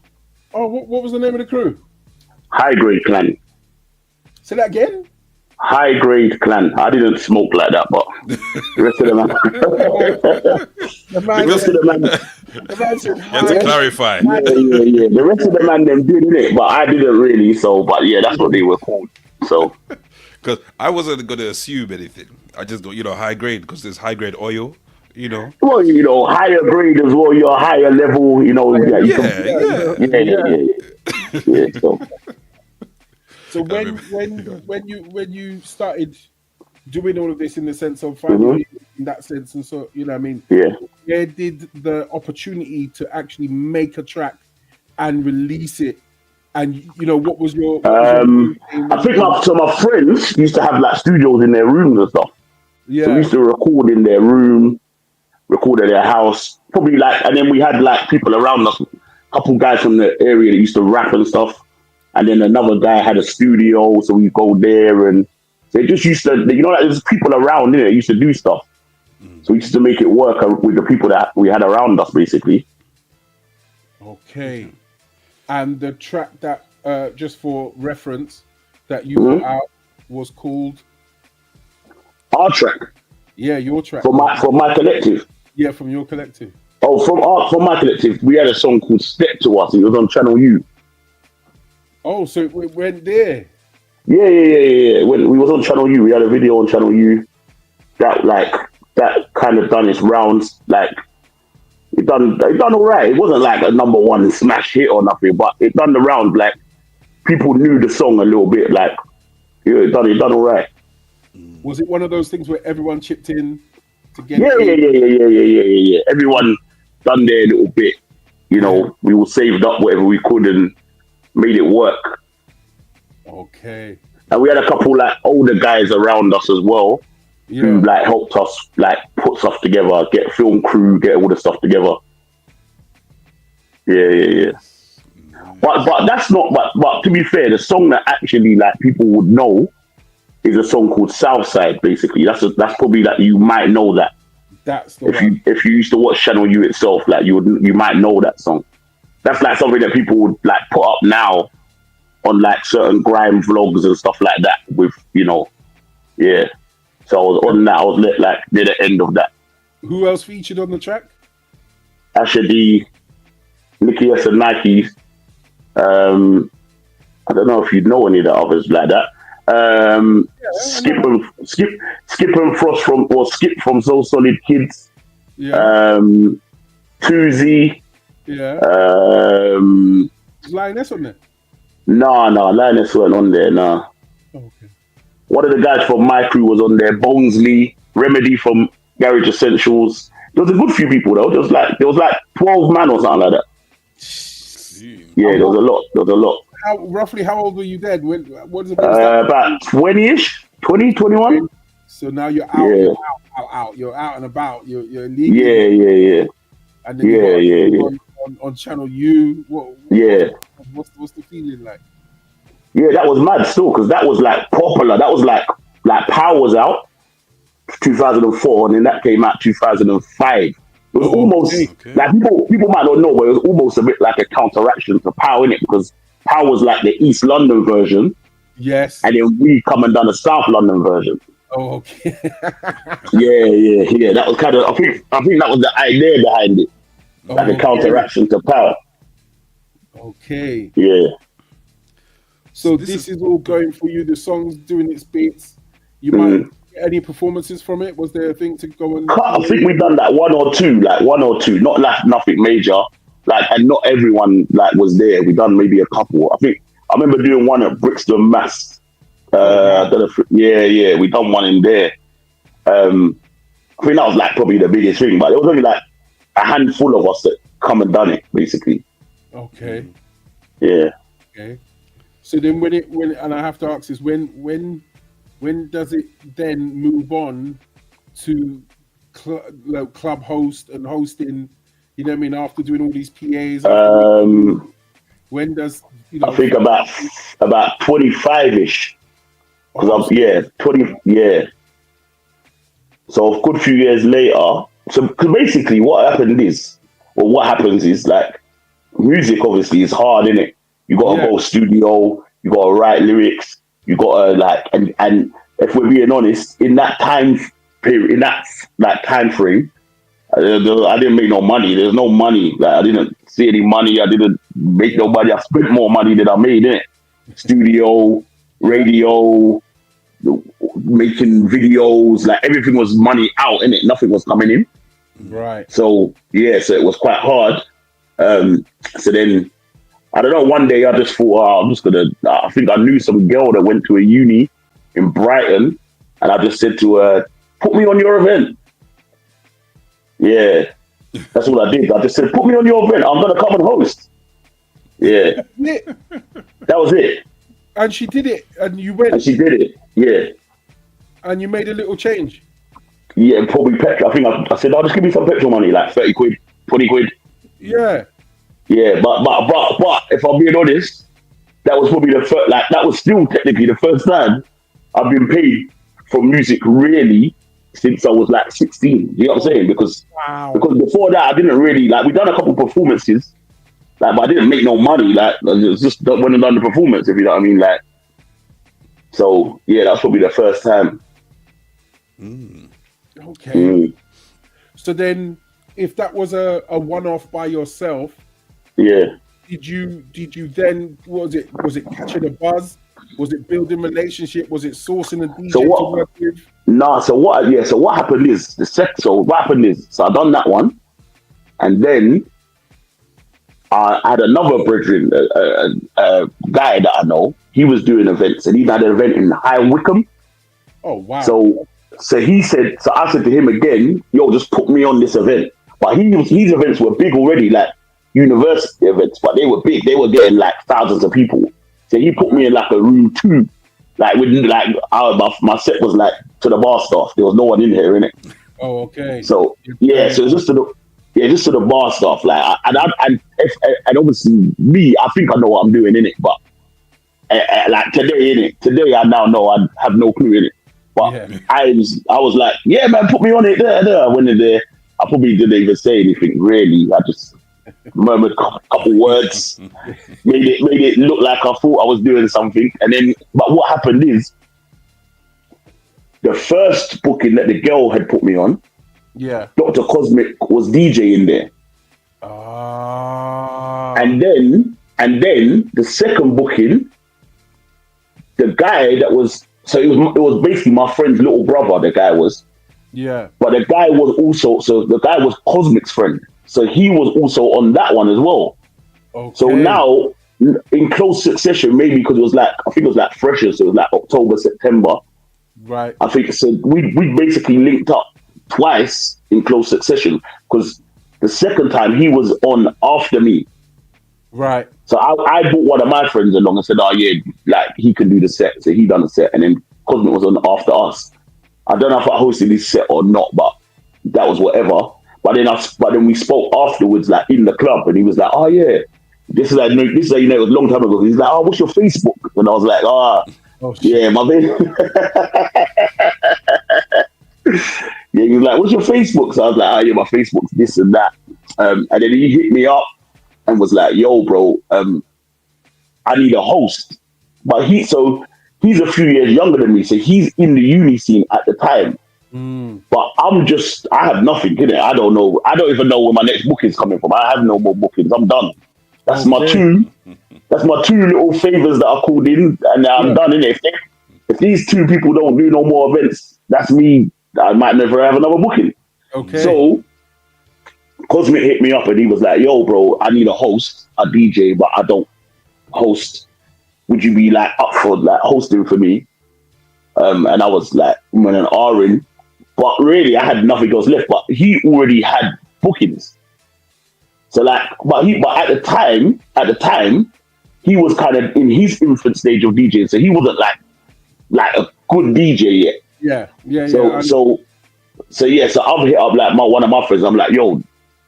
Speaker 1: Oh, what was the name of the crew?
Speaker 3: High Grade Clan.
Speaker 1: Say that again.
Speaker 3: High Grade Clan. I didn't smoke like that, but the rest of them.
Speaker 1: The man said,
Speaker 2: You have to clarify.
Speaker 3: Yeah. The rest of the man them did it, but I didn't really. So, but yeah, that's what they were called. So,
Speaker 2: because I wasn't gonna assume anything. I just don't, high grade because there's high grade oil.
Speaker 3: Well, higher grade as well. You're higher level.
Speaker 1: So when you started doing all of this in the sense of finding in that sense, and so where did the opportunity to actually make a track and release it, and what was your?
Speaker 3: I think my friends used to have like studios in their rooms and stuff.
Speaker 1: Yeah,
Speaker 3: so we used to record in their room, record at their house, probably like, and then we had like people around us, a couple guys from the area that used to rap and stuff. And then another guy had a studio, so we go there, and they just used to, there's people around there used to do stuff. So we used to make it work with the people that we had around us, basically.
Speaker 1: Okay. And the track that, just for reference, that you put out was called?
Speaker 3: Our track.
Speaker 1: Yeah, your track.
Speaker 3: From my collective.
Speaker 1: Yeah, from your collective.
Speaker 3: Oh, from my collective, we had a song called Step to Us. It was on Channel U.
Speaker 1: Oh, so it went there.
Speaker 3: Yeah. When we was on Channel U, we had a video on Channel U that kind of done its rounds. Like it done all right. It wasn't like a number one smash hit or nothing, but it done the round. Like people knew the song a little bit. Like it done all right.
Speaker 1: Was it one of those things where everyone chipped in to get?
Speaker 3: Yeah. Everyone done their little bit. We all saved up whatever we could and made it work.
Speaker 1: Okay.
Speaker 3: And we had a couple like older guys around us as well who like helped us like put stuff together, get film crew, get all the stuff together. Yeah. But that's not. But to be fair, the song that actually like people would know is a song called Southside. Basically, that's probably like you might know that.
Speaker 1: That's the one.
Speaker 3: If you used to watch Channel U itself, like you might know that song. That's like something that people would like put up now on like certain grime vlogs and stuff like that with, yeah. So I was on that, I was like near the end of that.
Speaker 1: Who else featured on the track?
Speaker 3: Asher D, Nicky S and Nike. I don't know if you know any of the others like that. Skip and Frost Skip from So Solid Kids.
Speaker 1: Yeah.
Speaker 3: Tuzi.
Speaker 1: Yeah. Lioness on there?
Speaker 3: No, Lioness weren't on there, no.
Speaker 1: Oh, okay.
Speaker 3: One of the guys from my crew was on there, Bonesley, Remedy from Garage Essentials. There was a good few people though. There was like 12 man or something like that. Yeah, there was a lot.
Speaker 1: Roughly how old were you then? What is it?
Speaker 3: About 20-ish, 20, 21.
Speaker 1: So now you're out, you're out and about, you're legal.
Speaker 3: Yeah.
Speaker 1: And then on Channel U. What's the feeling like?
Speaker 3: Yeah, that was mad still, because that was like popular. That was like Power was out 2004, and then that came out 2005. It was almost like people might not know, but it was almost a bit like a counteraction to Power, innit? Because Power was like the East London version.
Speaker 1: Yes.
Speaker 3: And then we come and done a South London version.
Speaker 1: Oh, okay.
Speaker 3: Yeah. That was kind of, I think that was the idea behind it. Like a counteraction to Power.
Speaker 1: Okay.
Speaker 3: Yeah.
Speaker 1: So this is all going for you. The song's doing its bits. You might get any performances from it? Was there a thing to go and?
Speaker 3: I think we've done that one or two. Not like nothing major. And not everyone was there. We done maybe a couple. I remember doing one at Brixton Mass. We done one in there. I think that was probably the biggest thing, but it was only a handful of us that come and done it, basically.
Speaker 1: Okay.
Speaker 3: Yeah.
Speaker 1: Okay. So then and I have to ask this, when does it then move on to club host and hosting, you know what I mean, after doing all these PAs? When does,
Speaker 3: I think about 25-ish. 20, yeah. So a good few years later, so cause basically what happens is like music obviously is hard, innit? You gotta go studio, you gotta write lyrics, you gotta like and if we're being honest, in that time period, in that time frame, I didn't make no money. There's no money. Like I didn't see any money. I didn't make no money. I spent more money than I made, innit? Studio, radio, making videos, like everything was money out, innit? Nothing was coming in.
Speaker 1: Right.
Speaker 3: So so it was quite hard. So then I don't know, one day I just thought, I think I knew some girl that went to a uni in Brighton, and I just said to her, put me on your event. Yeah, that's what I did. I just said, put me on your event. I'm going to come and host. Yeah. That was it.
Speaker 1: And she did it, and you went.
Speaker 3: And she did it, yeah.
Speaker 1: And you made a little change.
Speaker 3: Yeah, probably petrol. I think I said, just give me some petrol money, like 30 quid, 20 quid.
Speaker 1: Yeah.
Speaker 3: Yeah, but if I'm being honest, that was probably the first, like that was still technically the first time I've been paid for music really since I was like 16. You know what I'm saying? Because before that I didn't really like, we done a couple performances, like, but I didn't make no money. Like it was just when I done the performance, if you know what I mean. Like, so yeah, that's probably the first time.
Speaker 1: Okay. So then, if that was a one-off by yourself,
Speaker 3: yeah.
Speaker 1: Did you then, was it catching a buzz? Was it building relationship? Was it sourcing a DJ to work with?
Speaker 3: Nah, so what happened is so I done that one, and then I had another brethren, a guy that I know. He was doing events, and he had an event in High Wycombe.
Speaker 1: Oh wow!
Speaker 3: So I said to him again, yo, just put me on this event. But his events were big already, like university events, but they were big. They were getting like thousands of people. So he put me in like a room 2, like with like my set was like to the bar staff. There was no one in here, innit?
Speaker 1: Oh, okay.
Speaker 3: So yeah, so it's just to the bar staff. Like and obviously me, I think I know what I'm doing, innit? But like today I now know I have no clue in it. But I was like, yeah, man, put me on it there. I went in there. I probably didn't even say anything really. I just murmured a couple words, made it look like I thought I was doing something. And then, but what happened is, the first booking that the girl had put me on, Dr. Cosmic was DJing there. And then the second booking, the guy that was, so it was basically my friend's little brother, the guy was.
Speaker 1: Yeah.
Speaker 3: But the guy was Cosmic's friend. So he was also on that one as well. Okay. So now, in close succession, maybe because it was like, I think it was like freshers, so it was like October, September.
Speaker 1: Right.
Speaker 3: I think so. We basically linked up twice in close succession, because the second time he was on after me.
Speaker 1: Right.
Speaker 3: So I brought one of my friends along and said, oh yeah, like he can do the set. So he done the set, and then Cosmic was on after us. I don't know if I hosted this set or not, but that was whatever. But then we spoke afterwards, like in the club, and he was like, oh yeah, this is how you know it was a long time ago. He's like, oh, what's your Facebook? And I was like, yeah, my baby. Yeah, he was like, what's your Facebook? So I was like, oh yeah, my Facebook's this and that. And then he hit me up and was like, yo, bro, I need a host. But he's a few years younger than me, so he's in the uni scene at the time. But I have nothing, innit? I don't even know where my next booking's coming from. I have no more bookings. I'm done. That's my two little favors that I called in, and I'm done, innit? If these two people don't do no more events, that's me. I might never have another booking.
Speaker 1: Okay.
Speaker 3: So Cosmic hit me up and he was like, yo, bro, I need a host, a DJ, but I don't host. Would you be like up for like hosting for me? And I was like, I'm an R-in. But really, I had nothing else left. But he already had bookings. So like, but at the time, he was kind of in his infant stage of DJing. So he wasn't like a good DJ yet.
Speaker 1: Yeah.
Speaker 3: So I've hit up like one of my friends. I'm like, yo,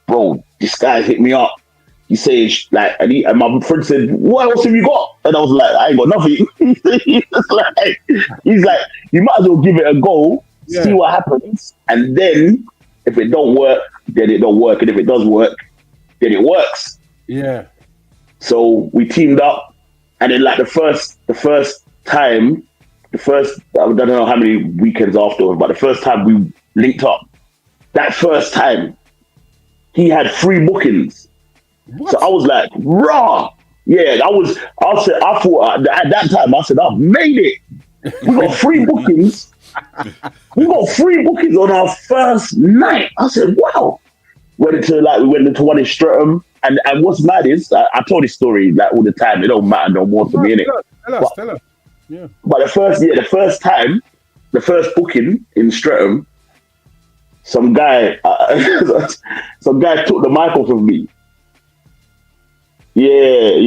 Speaker 3: bro, this guy hit me up. He says like, and my friend said, what else have you got? And I was like, I ain't got nothing. He's like, you might as well give it a go. see what happens, and then if it don't work, then it don't work, and if it does work, then it works.
Speaker 1: Yeah.
Speaker 3: So we teamed up, and then like the first time, I don't know how many weekends afterwards, but the first time we linked up, that first time, he had 3 bookings. What? So I was like, raw. Yeah, I thought at that time, I said, I've made it. We got 3 bookings. We got 3 bookings on our first night. I said, wow. We went into one in Streatham. And what's mad is, I told this story like all the time. It don't matter no more to me, innit?
Speaker 1: Tell us. Yeah.
Speaker 3: But the first booking in Streatham, some guy took the mic off of me. Yeah.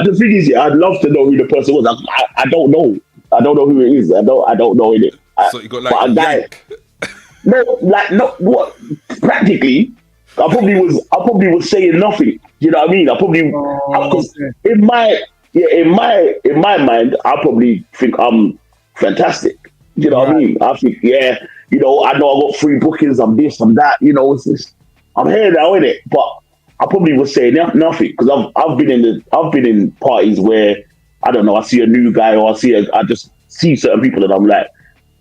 Speaker 3: The thing is, I'd love to know who the person was. I don't know. I don't know who it is. I don't know it.
Speaker 2: So you got like a guy.
Speaker 3: What? Practically, I probably was saying nothing. You know what I mean? In my mind, I probably think I'm fantastic. You know what I mean? I think, I know I got 3 bookings. I'm this, I'm that. It's just, I'm here now, innit? But I probably was saying nothing because I've been in parties where I don't know. I see a new guy or I just see certain people and I'm like,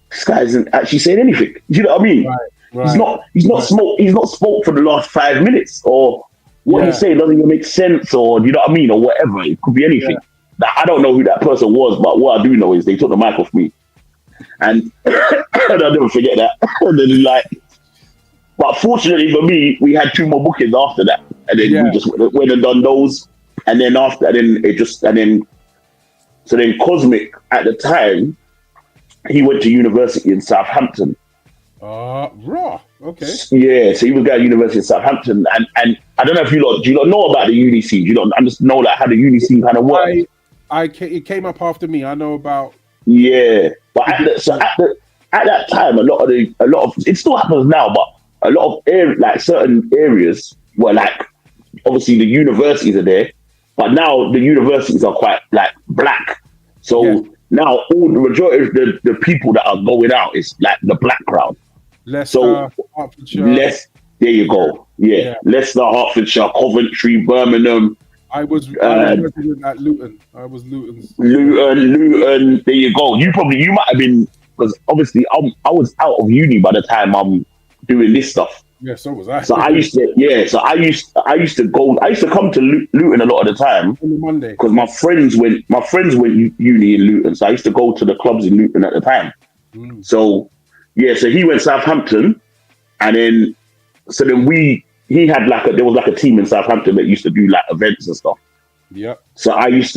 Speaker 3: this guy isn't actually saying anything. Do you know what I mean? Right. He's not spoke for the last 5 minutes, or what he's saying doesn't even make sense, or do you know what I mean, or whatever. It could be anything. Now, I don't know who that person was, but what I do know is they took the mic off me, and I'll never forget that. And then but fortunately for me, we had 2 more bookings after that, and then we just went and done those, and then so then Cosmic at the time, he went to university in Southampton.
Speaker 1: Raw. Okay.
Speaker 3: Yeah, so he was going to university in Southampton, and I don't know if do you not know about the uni scene? You don't just know how the uni scene kind of works.
Speaker 1: It came up after me. I know about.
Speaker 3: Yeah, but at that time, a lot of it still happens now, but a lot of certain areas were obviously the universities are there, but now the universities are quite black. So now all the majority of the people that are going out is the black crowd.
Speaker 1: Leicester, Hertfordshire.
Speaker 3: There you go. Yeah. Leicester, Hertfordshire, Coventry, Birmingham.
Speaker 1: I was resident at Luton. I was Luton's.
Speaker 3: Luton. There you go. You might have been, because obviously I was out of uni by the time I'm doing this stuff.
Speaker 1: Yeah, so was I.
Speaker 3: So I used to come to Luton a lot of the time
Speaker 1: on Monday
Speaker 3: because my friends went uni in Luton, so I used to go to the clubs in Luton at the time. So he went Southampton, and then he had there was a team in Southampton that used to do events and stuff.
Speaker 1: Yeah. So
Speaker 3: he was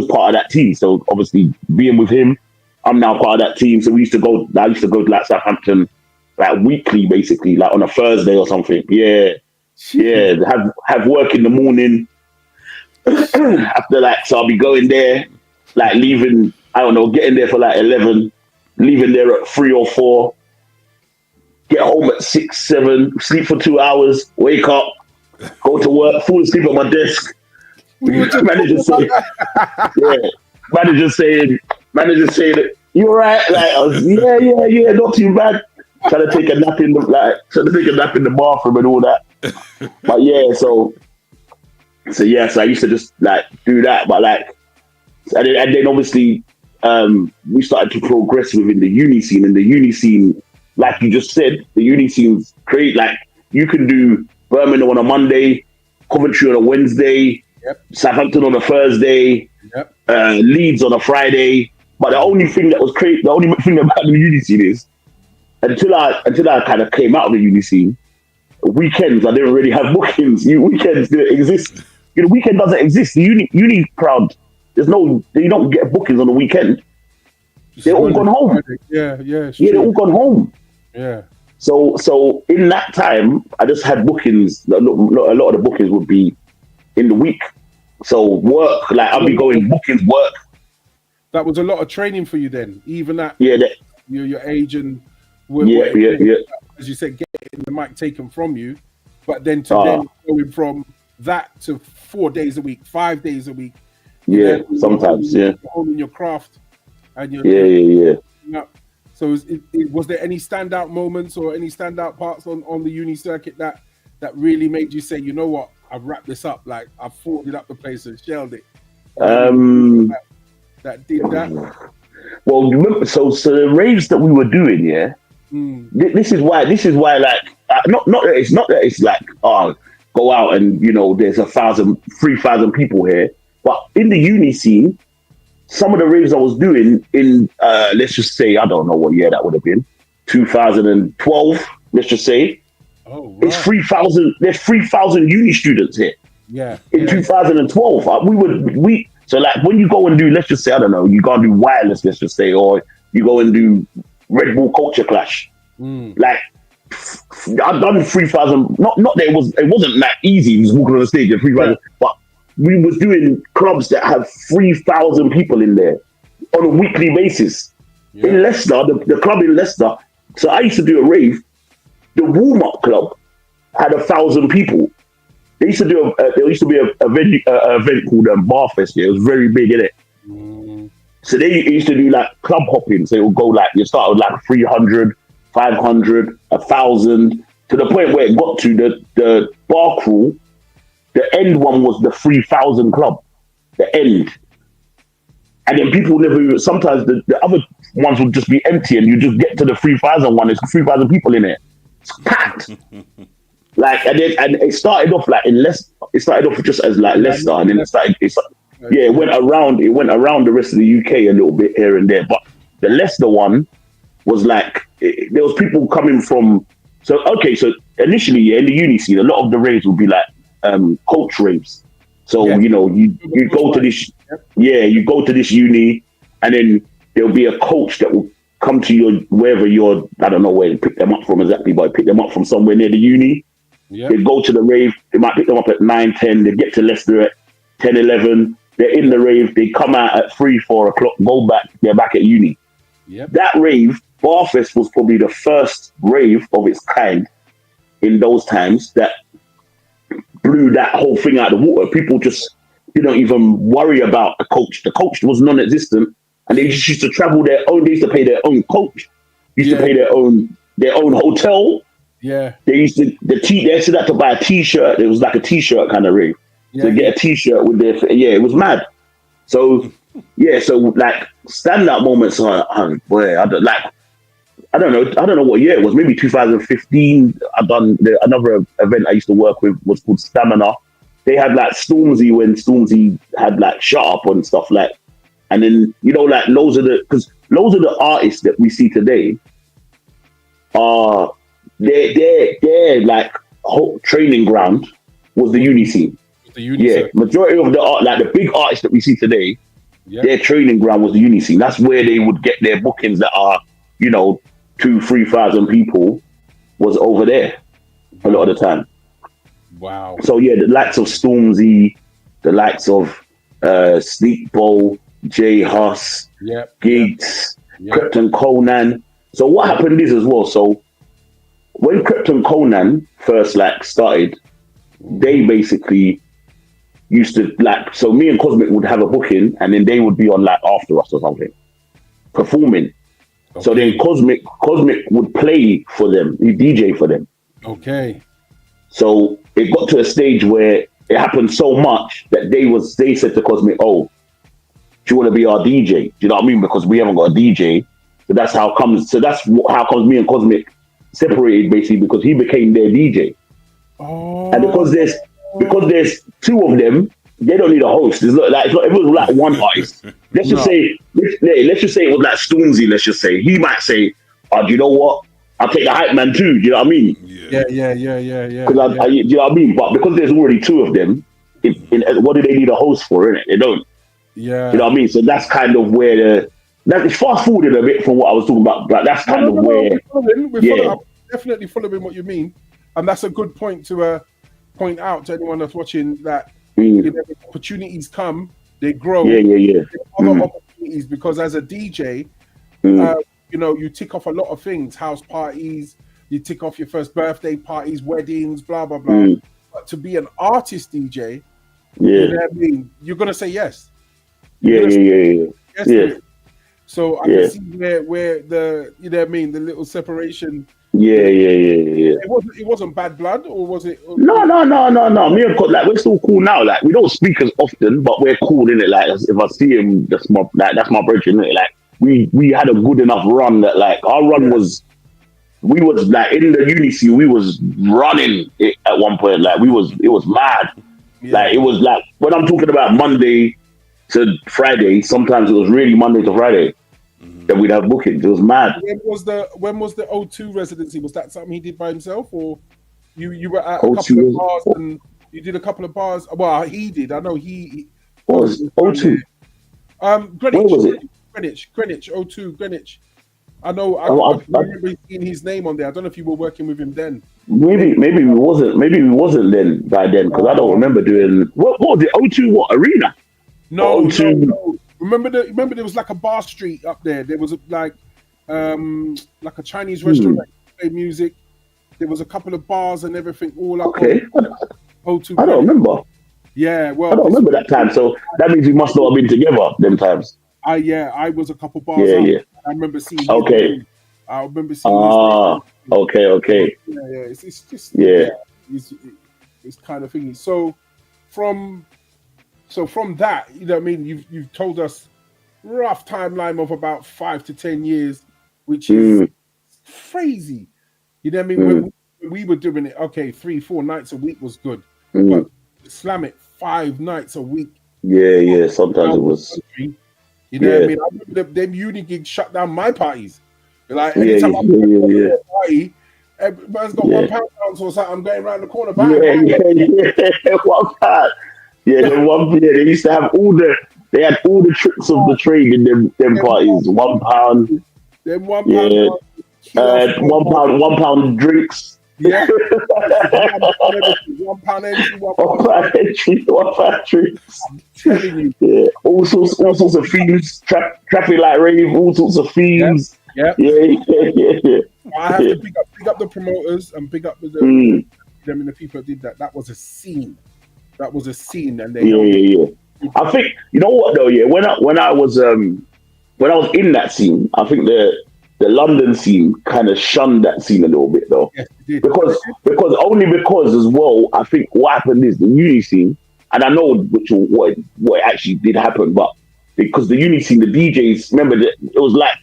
Speaker 3: part of that team. So obviously being with him, I'm now part of that team. So I used to go to Southampton weekly, basically, on a Thursday or something. Yeah. Yeah. Have work in the morning. After so I'll be going there, leaving, I don't know, getting there for 11, leaving there at 3 or 4, get home at 6, 7, sleep for 2 hours, wake up, go to work, fall asleep at my desk. Manager saying, you all right? I was, yeah, not too bad. Trying to take a nap in the bathroom and all that. But so I used to just do that. But and then obviously we started to progress within the uni scene. And the uni scene, like you just said, the uni scene's great. You can do Birmingham on a Monday, Coventry on a Wednesday, Southampton on a Thursday, Leeds on a Friday. But the only thing that was crazy, the only thing about the uni scene is, until I kind of came out of the uni scene, weekends I didn't really have bookings. Weekends didn't exist. The weekend doesn't exist. The uni crowd, you don't get bookings on the weekend. They're all gone home.
Speaker 1: Yeah,
Speaker 3: they're all gone home.
Speaker 1: Yeah.
Speaker 3: So in that time, I just had bookings. A lot of the bookings would be in the week. So work, I'll be going bookings, work.
Speaker 1: That was a lot of training for you then, even at your age and as you said, getting the mic taken from you, but then then going from that to 4 days a week, 5 days a week.
Speaker 3: Sometimes,
Speaker 1: honing your craft. and
Speaker 3: yeah.
Speaker 1: So was there any standout moments or any standout parts on the uni circuit that really made you say, you know what, I've wrapped this up, like I've folded up the place and shelled it? That did that.
Speaker 3: Well, remember, so the raves that we were doing, yeah. This is why, like, not that it's like, oh, go out and there's 3,000 people here, but in the uni scene, some of the raves I was doing in, let's just say, I don't know what year that would have been, 2012, let's just say.
Speaker 1: Oh, right.
Speaker 3: It's 3,000. There's 3,000 uni students here.
Speaker 1: Yeah.
Speaker 3: In 2012, so like when you go and do, let's just say, I don't know, you go and do wireless, let's just say, or you go and do Red Bull Culture Clash. Like I've done 3,000. Not that it wasn't that easy. Just walking on the stage at 3,000, but we was doing clubs that have 3,000 people in there on a weekly basis. Yeah. In Leicester, the club in Leicester. So I used to do a rave. The warm-up club had 1,000 people. There used to be an event called Barfest. Yeah, it was very big, innit? So they used to do like club hopping. So it would go like, you start with like 300, 500, 1,000, to the point where it got to the bar crawl. The end one was the 3,000 club. The end. And then people never, sometimes the other ones would just be empty and you just get to the 3,000 one. There's 3,000 people in it. It's packed. Like, and it started off like in Leicester. It started off just as like Leicester, and then it went around the rest of the UK a little bit here and there. But the Leicester one was like, there was people coming from. So initially, in the uni scene, a lot of the raves would be like coach raves. So you go to this, you go to this uni, and then there'll be a coach that will come to wherever I don't know where to pick them up from exactly, but pick them up from somewhere near the uni. Yep. They go to the rave. They might pick them up at 9, 10. They get to Leicester at 10, 11. They're in the rave. They come out at 3, 4 o'clock. Go back. They're back at uni.
Speaker 1: Yep.
Speaker 3: That rave, Barfest, was probably the first rave of its kind in those times that blew that whole thing out of the water. People just didn't even worry about the coach. The coach was non-existent, and they just used to travel their own. They used to pay their own coach. Used to pay their own hotel. Yeah. They used to they said that to buy a t-shirt. It was like a t-shirt kind of rave. To get a t-shirt with their it was mad. So so like standout moments are I don't know what year it was, maybe 2015. I've done another event I used to work with was called Stamina. They had like Stormzy when Stormzy had like Shut Up and stuff like, and then like loads of the artists that we see today are their like whole training ground was the uni scene. Majority of the art, like the big artists that we see today, their training ground was the uni scene. That's where they would get their bookings that are 2,000-3,000 people was over there a lot of the time.
Speaker 1: Wow.
Speaker 3: So the likes of Stormzy, the likes of Sneak Bowl, J Huss, Giggs, Krypton Conan. So what happened is as well, so when Krypton Conan first started, they basically used to so me and Cosmic would have a booking and then they would be on after us or something, performing. Okay. So then Cosmic would play for them, he DJ for them.
Speaker 1: Okay.
Speaker 3: So it got to a stage where it happened so much that they said to Cosmic, "Oh, do you want to be our DJ?" Do you know what I mean? Because we haven't got a DJ. So that's how comes me and Cosmic separated, basically, because he became their DJ.
Speaker 1: Oh.
Speaker 3: And because there's two of them, they don't need a host. It's not everyone's like one artist. Let's just say it was like Stormzy. Let's just say he might say, "Oh, do you know what? I'll take the hype man too." Do you know what I mean?
Speaker 1: Yeah.
Speaker 3: Do you know what I mean? But because there's already two of them, what do they need a host for? Innit? They don't.
Speaker 1: Yeah.
Speaker 3: You know what I mean? So that's kind of where it's fast forwarded a bit from what I was talking about, but that's kind of where.
Speaker 1: I'm definitely following what you mean, and that's a good point to point out to anyone that's watching that. Opportunities come, they grow. Other opportunities, because as a DJ, you tick off a lot of things: house parties, you tick off your first birthday parties, weddings, blah blah blah. But to be an artist DJ, you know what I mean? You're gonna say yes.
Speaker 3: Yes.
Speaker 1: So I can see where the, you know what I mean, the little separation.
Speaker 3: Yeah.
Speaker 1: It wasn't bad blood, or was it?
Speaker 3: No. Me and like we're still cool now. Like we don't speak as often, but we're cool in it. Like if I see him, that's my brother, innit? Like we had a good enough run that like our run was. We was like in the uni scene, we was running it at one point. Like it was mad. Yeah. Like it was like when I'm talking about Monday to Friday, sometimes it was really Monday to Friday that we'd have bookings. It was mad.
Speaker 1: When was the O2 residency? Was that something he did by himself, or you were at a couple of bars and you did a couple of bars? Well, he did. I know he
Speaker 3: what was O2?
Speaker 1: Greenwich.
Speaker 3: Where was it?
Speaker 1: Greenwich, O2, Greenwich. I know. I remember seeing his name on there. I don't know if you were working with him then.
Speaker 3: Maybe we wasn't then by then, because I don't remember doing what was it? O2 what arena?
Speaker 1: No. Remember there was like a bar street up there. There was like a Chinese restaurant that played music. There was a couple of bars and everything all up.
Speaker 3: Okay.
Speaker 1: O2.
Speaker 3: I don't remember.
Speaker 1: Yeah, well,
Speaker 3: I don't remember that time. So that means we must not have been together them times.
Speaker 1: I was a couple bars.
Speaker 3: Yeah.
Speaker 1: I remember seeing.
Speaker 3: Okay.
Speaker 1: I remember seeing.
Speaker 3: Okay.
Speaker 1: Yeah. It's just.
Speaker 3: Yeah.
Speaker 1: It's kind of thingy. So from that, you know what I mean. You've told us rough timeline of about 5 to 10 years, which is crazy. You know what I mean. When we were doing it, okay, 3-4 nights a week was good, but slam it 5 nights a week.
Speaker 3: Yeah. Sometimes it was.
Speaker 1: You know what I mean? I remember them uni gigs shut down my parties. Like anytime I'm going to a party, everybody's got £1 or something. I'm going around the corner. Bang.
Speaker 3: £1. They used to have they had all the tricks of the trade in them parties. £1.
Speaker 1: Them £1.
Speaker 3: £1 drinks.
Speaker 1: Yeah. £1 entry.
Speaker 3: £1 drinks.
Speaker 1: I'm telling you.
Speaker 3: Yeah. All sorts of themes. Traffic light rave. All sorts of themes.
Speaker 1: Yeah. I have to pick up the promoters and pick up them and the people that did that. That was a scene. And they
Speaker 3: yeah. I think you know what though. Yeah, when I was in that scene, I think the London scene kind of shunned that scene a little bit though.
Speaker 1: Yes, it did.
Speaker 3: Because as well, I think what happened is the uni scene, and I know what actually did happen, but because the uni scene, the DJs, remember that it was like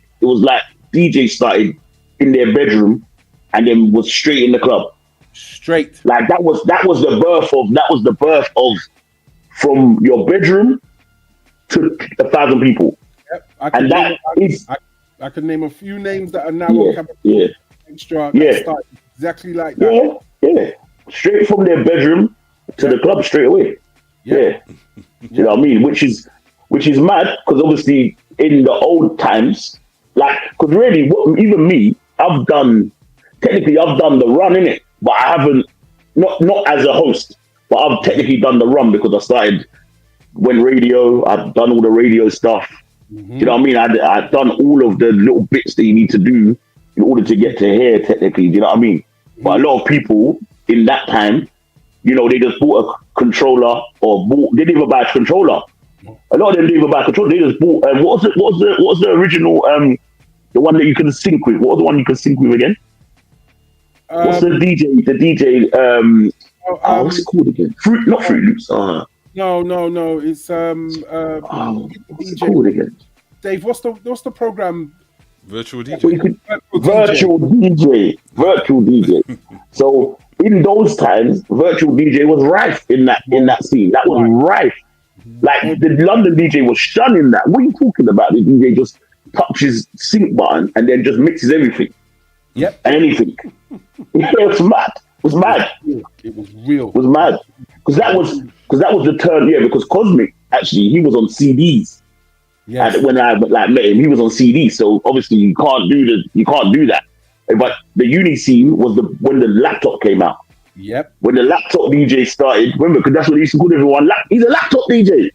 Speaker 3: DJs started in their bedroom and then was straight in the club.
Speaker 1: Straight.
Speaker 3: Like that was the birth of from your bedroom to 1,000 people.
Speaker 1: Yep. I can name a few names that are now on Capital Extra. Started exactly like that.
Speaker 3: Yeah. Straight from their bedroom to the club straight away. Yeah. You know what I mean? Which is mad, because obviously in the old times, like, because really, even me, I've done the run in it, but I haven't, not as a host, but I've technically done the run because I started when radio. I've done all the radio stuff. You know what I mean? I've done all of the little bits that you need to do in order to get to here, technically. Do you know what I mean? But a lot of people in that time, you know, they just bought a controller they didn't even buy a controller. A lot of them didn't even buy a controller. They just bought, what was the original, the one that you can sync with? What was the one you can sync with again? What's the DJ, what's it called again? Not Fruit Loops.
Speaker 1: No. It's
Speaker 3: what's it called again?
Speaker 1: Dave, what's the program?
Speaker 2: Virtual DJ.
Speaker 3: Virtual DJ. So in those times, virtual DJ was rife in that scene. That was rife. Like the London DJ was shunning that. What are you talking about? The DJ just touches sync button and then just mixes everything.
Speaker 1: Yep.
Speaker 3: Anything. It was mad. It was mad.
Speaker 1: It was real.
Speaker 3: It was mad. Because that was the turn. Yeah, because Cosmic actually he was on CDs. Yes. And when I met him, he was on CDs. So obviously you can't do that. But the uni scene was when the laptop came out.
Speaker 1: Yep.
Speaker 3: When the laptop DJ started, remember, because that's what he used to call everyone. He's a laptop DJ.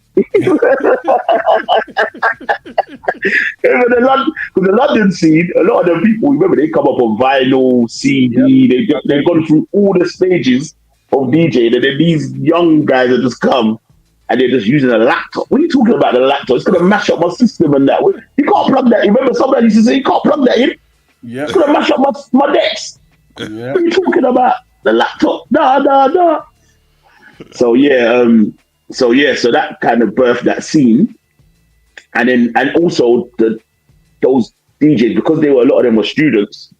Speaker 3: The London scene, a lot of them people, remember, they come up on vinyl, CD. They've gone through all the stages of DJ, and then these young guys that just come and they're just using a laptop. What are you talking about, the laptop? It's going to mash up my system and that. You can't plug that in. Remember somebody used to say, you can't plug that in?
Speaker 1: Yeah.
Speaker 3: It's going to mash up my decks.
Speaker 1: Yeah.
Speaker 3: What are you talking about? The laptop? Nah. So that kind of birthed that scene. And also those DJs, because a lot of them were students,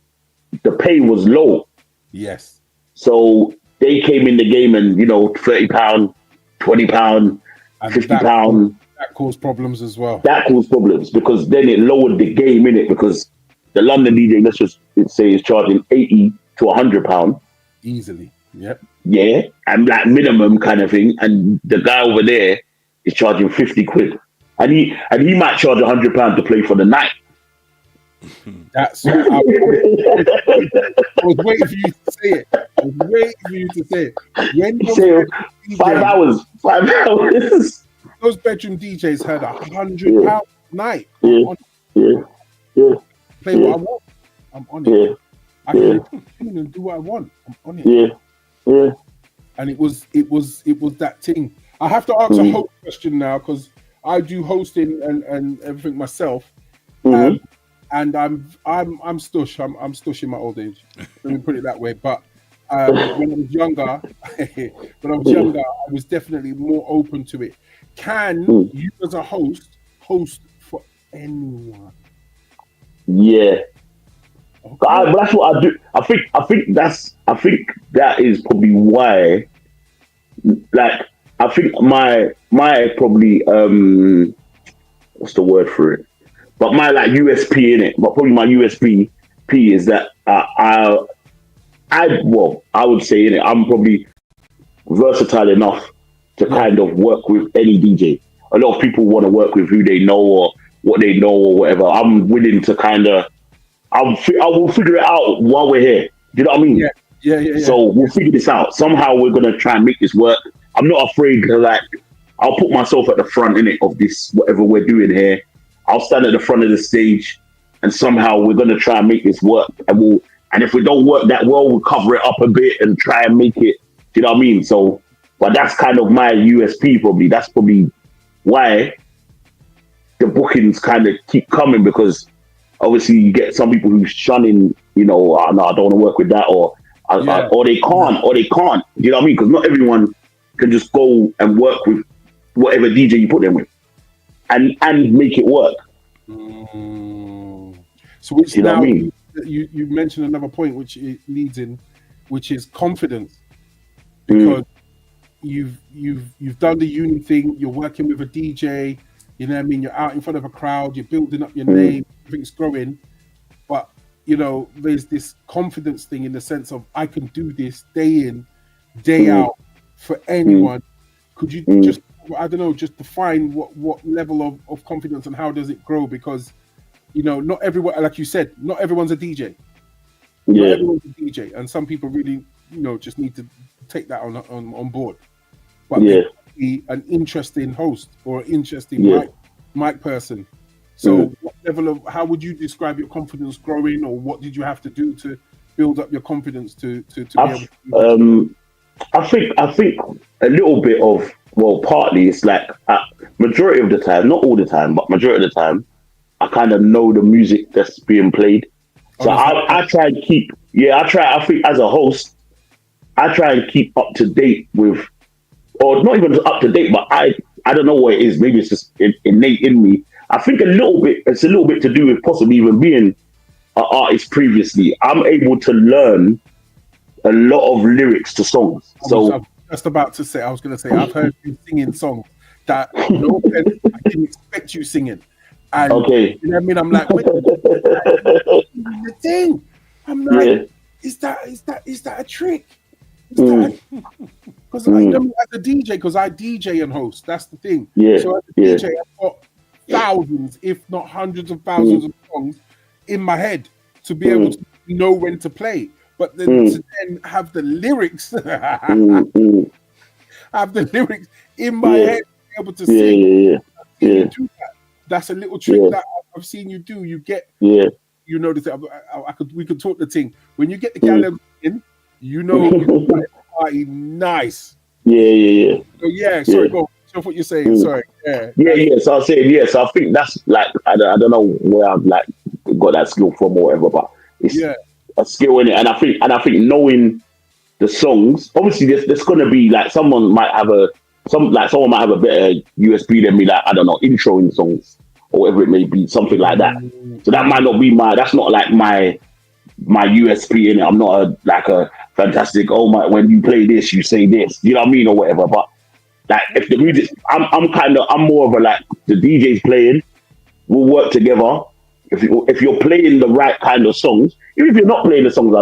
Speaker 3: the pay was low.
Speaker 1: Yes. So
Speaker 3: they came in the game and, £30, £20, £50.
Speaker 1: That caused problems as well.
Speaker 3: That caused problems because then it lowered the game, innit? Because the London DJ, let's just say, is charging £80 to £100.
Speaker 1: Easily. Yep.
Speaker 3: Yeah. And like minimum kind of thing. And the guy over there is charging 50 quid. And he might charge £100 to play for the night.
Speaker 1: That's what I was waiting for you to say it. When
Speaker 3: DJ, 5 hours.
Speaker 1: Those bedroom DJs had £100 a night.
Speaker 3: Yeah.
Speaker 1: Play what I want. I'm on it. I can tune and do what I want. I'm on it.
Speaker 3: Yeah.
Speaker 1: And it was that thing. I have to ask a host question now because I do hosting and everything myself. And I'm stush. I'm stush in my old age. Let me put it that way. But when I was younger, I was definitely more open to it. Can you, as a host for anyone?
Speaker 3: Yeah.
Speaker 1: Okay.
Speaker 3: But that's what I do. I think that is probably why. Like, I think my probably what's the word for it? But my like USP in it, but probably my USP is that I would say in it, I'm probably versatile enough to kind of work with any DJ. A lot of people want to work with who they know or what they know or whatever. I'm willing to I will figure it out while we're here. Do you know what I mean?
Speaker 1: Yeah.
Speaker 3: So we'll figure this out. Somehow we're gonna try and make this work. I'm not afraid to I'll put myself at the front in it of this, whatever we're doing here. I'll stand at the front of the stage and somehow we're going to try and make this work. And if we don't work that well, we'll cover it up a bit and try and make it, do you know what I mean? So, but that's kind of my USP probably. That's probably why the bookings kind of keep coming, because obviously you get some people who's shunning, no, I don't want to work with that or they can't. Do you know what I mean? Because not everyone can just go and work with whatever DJ you put them with. And make it work.
Speaker 1: So which
Speaker 3: you know
Speaker 1: now
Speaker 3: what I mean?
Speaker 1: You mentioned another point which it leads in, which is confidence, because you've done the uni thing. You're working with a DJ. You know what I mean? You're out in front of a crowd. You're building up your name. Everything's growing, but there's this confidence thing in the sense of I can do this day in, day out for anyone. Could you just, I don't know, just define what level of confidence and how does it grow? Because, not everyone, like you said, not everyone's a DJ. Not everyone's a DJ. And some people really, just need to take that on board. But be an interesting host or an interesting mic person. So what level of, how would you describe your confidence growing, or what did you have to do to build up your confidence to be able to do that?
Speaker 3: I think a little bit of, partly it's like majority of the time, not all the time, but majority of the time, I kind of know the music that's being played. So I try and keep, I think as a host, I try and keep up to date with, or not even up to date, but I don't know what it is. Maybe it's just innate in me. I think it's a little bit to do with possibly even being an artist previously. I'm able to learn a lot of lyrics to songs. So
Speaker 1: I was just about to say, I've heard you singing songs that no offense, I didn't expect you singing. And
Speaker 3: okay.
Speaker 1: You know what I mean? I'm like, wait, the thing. I'm like, is that a trick? Because I know as a DJ, because I DJ and host. That's the thing. So as a DJ, I've got thousands, if not hundreds of thousands of songs in my head to be able to know when to play. But then to then have the lyrics, have the lyrics in my head, be able to sing. That's a little trick that I've seen you do. You get, the thing. We could talk the thing. When you get the calendar in, you know, you party nice.
Speaker 3: So
Speaker 1: sorry, go. off what you're saying. Sorry. Yeah.
Speaker 3: Yeah. So I was saying, so I think that's like I don't know where I've like got that skill from or whatever, but it's a skill in it, and I think knowing the songs, obviously there's gonna be like someone might have a better USB than me, like I don't know, introing songs or whatever it may be, something like that. So that might not be that's not like my USP in it. I'm not a fantastic, when you play this, you say this, you know what I mean, or whatever. But like if the music, I'm more of a like the DJ's playing, we'll work together. If you're playing the right kind of songs, even if you're not playing the songs,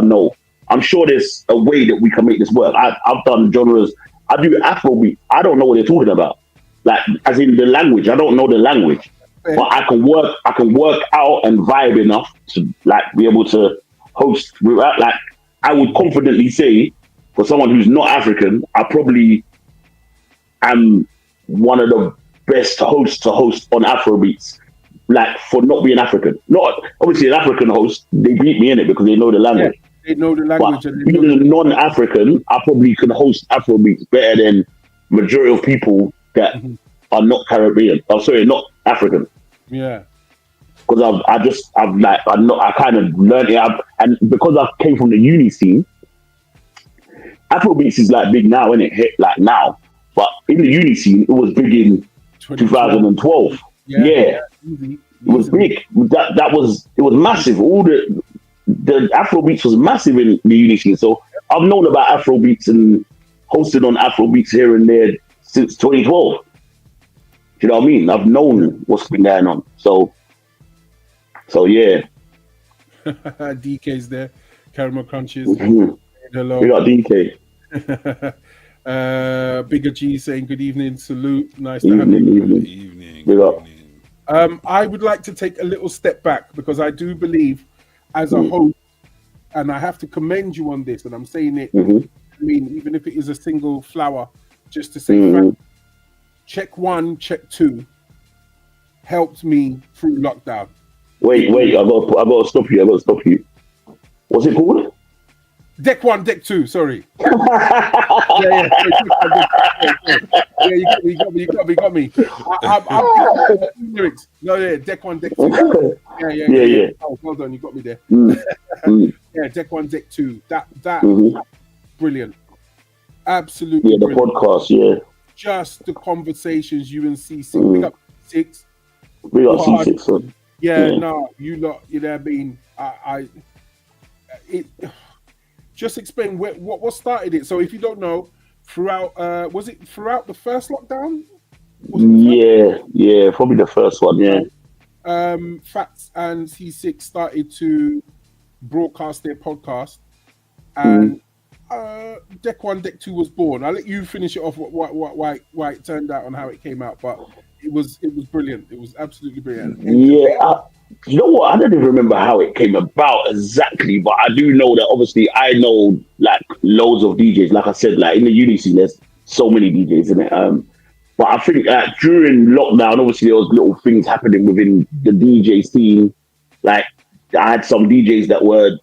Speaker 3: I'm sure there's a way that we can make this work. I've done genres. I do Afrobeat. I don't know what they're talking about. Like, as in the language. I don't know the language. But I can work out and vibe enough to like be able to host without, like, I would confidently say for someone who's not African, I probably am one of the best hosts to host on Afrobeats. Like, for not being African. Not obviously an African host, they beat me in it because they know the language.
Speaker 1: They know the language.
Speaker 3: But being a non-African, I probably can host Afrobeats better than majority of people that are not Caribbean. I'm sorry, not African.
Speaker 1: Yeah.
Speaker 3: Because I kind of learned it, and because I came from the uni scene, Afrobeats is like big now, isn't it? Like now, but in the uni scene, it was big in 2012. Yeah. It was big. It was massive. All the Afrobeats was massive in the uni scene. So I've known about Afrobeats and hosted on Afrobeats here and there since 2012. You know what I mean? I've known what's been going on. So yeah.
Speaker 1: DK's there. Caramel Crunches. Hello.
Speaker 3: We got DK.
Speaker 1: Bigger G saying good evening. Salute. Nice to have you.
Speaker 2: Good evening.
Speaker 1: I would like to take a little step back because I do believe as a host, and I have to commend you on this, and I'm saying it, I mean, even if it is a single flower, just to say, check 1, check 2 helped me through lockdown. Wait,
Speaker 3: I got to stop you. What's it called?
Speaker 1: Deck 1, Deck 2, sorry. Yeah, you got me. I'm lyrics. No, yeah, Deck 1, Deck 2. Yeah. Oh, well done, you got me there. Yeah, Deck 1, Deck 2. That brilliant. Absolutely.
Speaker 3: Yeah, the
Speaker 1: brilliant.
Speaker 3: podcast, yeah.
Speaker 1: Just the conversations you and C6. Big up C6.
Speaker 3: Big up C6, son.
Speaker 1: Yeah, no, you lot, you know what I mean? Just explain what started it. So if you don't know, throughout was it throughout the first lockdown? Yeah,
Speaker 3: probably the first one, yeah.
Speaker 1: Fatz and C6 started to broadcast their podcast, and Deck 1, Deck 2 was born. I'll let you finish it off why it turned out and how it came out, but it was brilliant. It was absolutely brilliant.
Speaker 3: Yeah. You know what? I don't even remember how it came about exactly, but I do know that obviously I know like loads of DJs. Like I said, like in the uni scene, there's so many DJs in it. But I think during lockdown, obviously there was little things happening within the DJ scene. Like I had some DJs that were,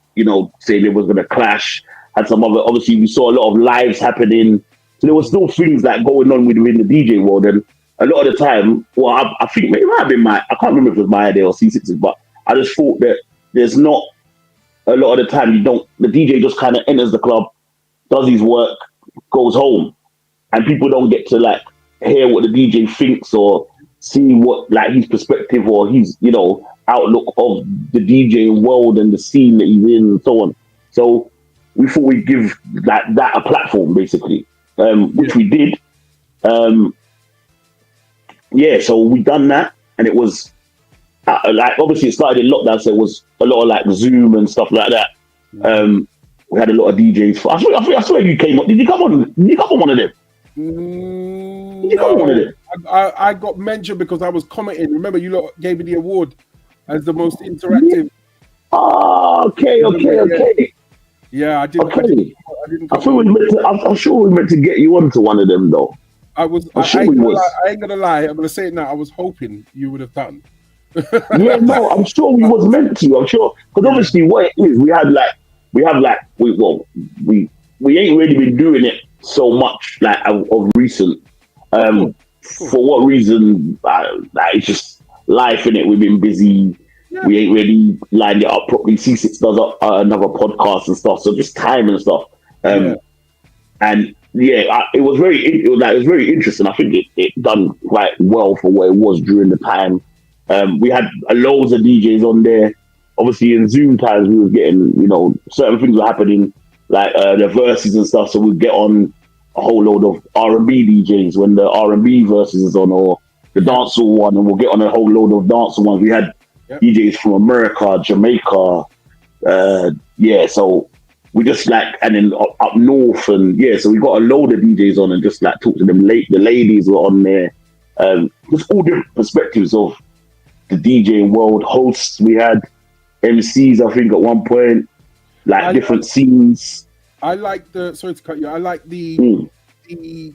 Speaker 3: saying it was going to clash. Had some other, obviously we saw a lot of lives happening. So there was still things like going on within the DJ world. And a lot of the time, well, I think it might have been I can't remember if it was my idea or C6's, but I just thought that there's not a lot of the time the DJ just kind of enters the club, does his work, goes home, and people don't get to like hear what the DJ thinks or see what like his perspective or his, outlook of the DJ world and the scene that he's in and so on. So we thought we'd give that a platform basically, which we did. So we done that, and it was like obviously it started in lockdown, so it was a lot of like Zoom and stuff like that. We had a lot of DJs. I swear you came on. Did you come on one of them? Did you come on one of them?
Speaker 1: I got mentioned because I was commenting. Remember, you lot gave me the award as the most interactive.
Speaker 3: Oh, okay.
Speaker 1: Yeah, I did.
Speaker 3: Okay. I'm sure we meant to get you onto one of them though.
Speaker 1: I ain't gonna lie. I'm gonna say it now. I was hoping you would have done.
Speaker 3: Yeah, no, I'm sure we was meant to. I'm sure because obviously what it is, we ain't really been doing it so much like of recent. for what reason, it's just life, innit? We've been busy. Yeah. We ain't really lined it up properly. C6 does another podcast and stuff, so just time and stuff. And it was very interesting. I think it done quite well for what it was during the time. We had loads of DJs on there. Obviously, in Zoom times, we were getting, certain things were happening, like the verses and stuff. So we'd get on a whole load of R&B DJs when the R&B verses is on, or the dancehall one, and we'll get on a whole load of dancehall ones. We had DJs from America, Jamaica, so we just and then up north, and so we got a load of DJs on and just talk to them. The ladies were on there. Just all different perspectives of the DJing world. Hosts, we had MCs, I think, at one point, different scenes.
Speaker 1: I like sorry to cut you. I like the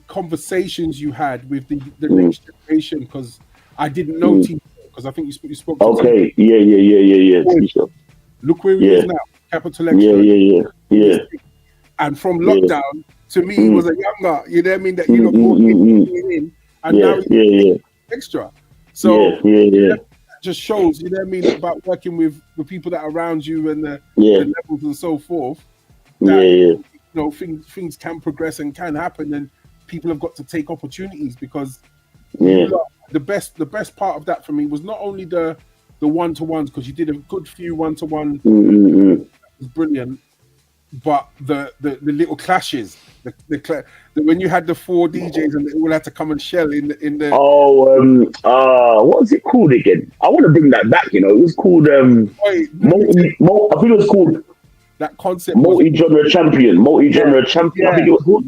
Speaker 1: conversations you had with the next generation, because I didn't know TV, because I think you spoke to
Speaker 3: okay, yeah.
Speaker 1: Look where he is now, Capital Extra.
Speaker 3: Yeah.
Speaker 1: And from lockdown, to me, he was a younger, you know what I mean, that you brought in, and now he's extra. So that just shows, you know what I mean, about working with the people that are around you and the levels and so forth. That, things can progress and can happen, and people have got to take opportunities, because the best part of that for me was not only the one-to-ones, because you did a good few one-to-one, was brilliant, but the little clashes, when you had the 4 DJs and they all had to come and shell in the
Speaker 3: what was it called again? I want to bring that back. It was called I think it was called
Speaker 1: that concept,
Speaker 3: multi-genre champion. I think it was called.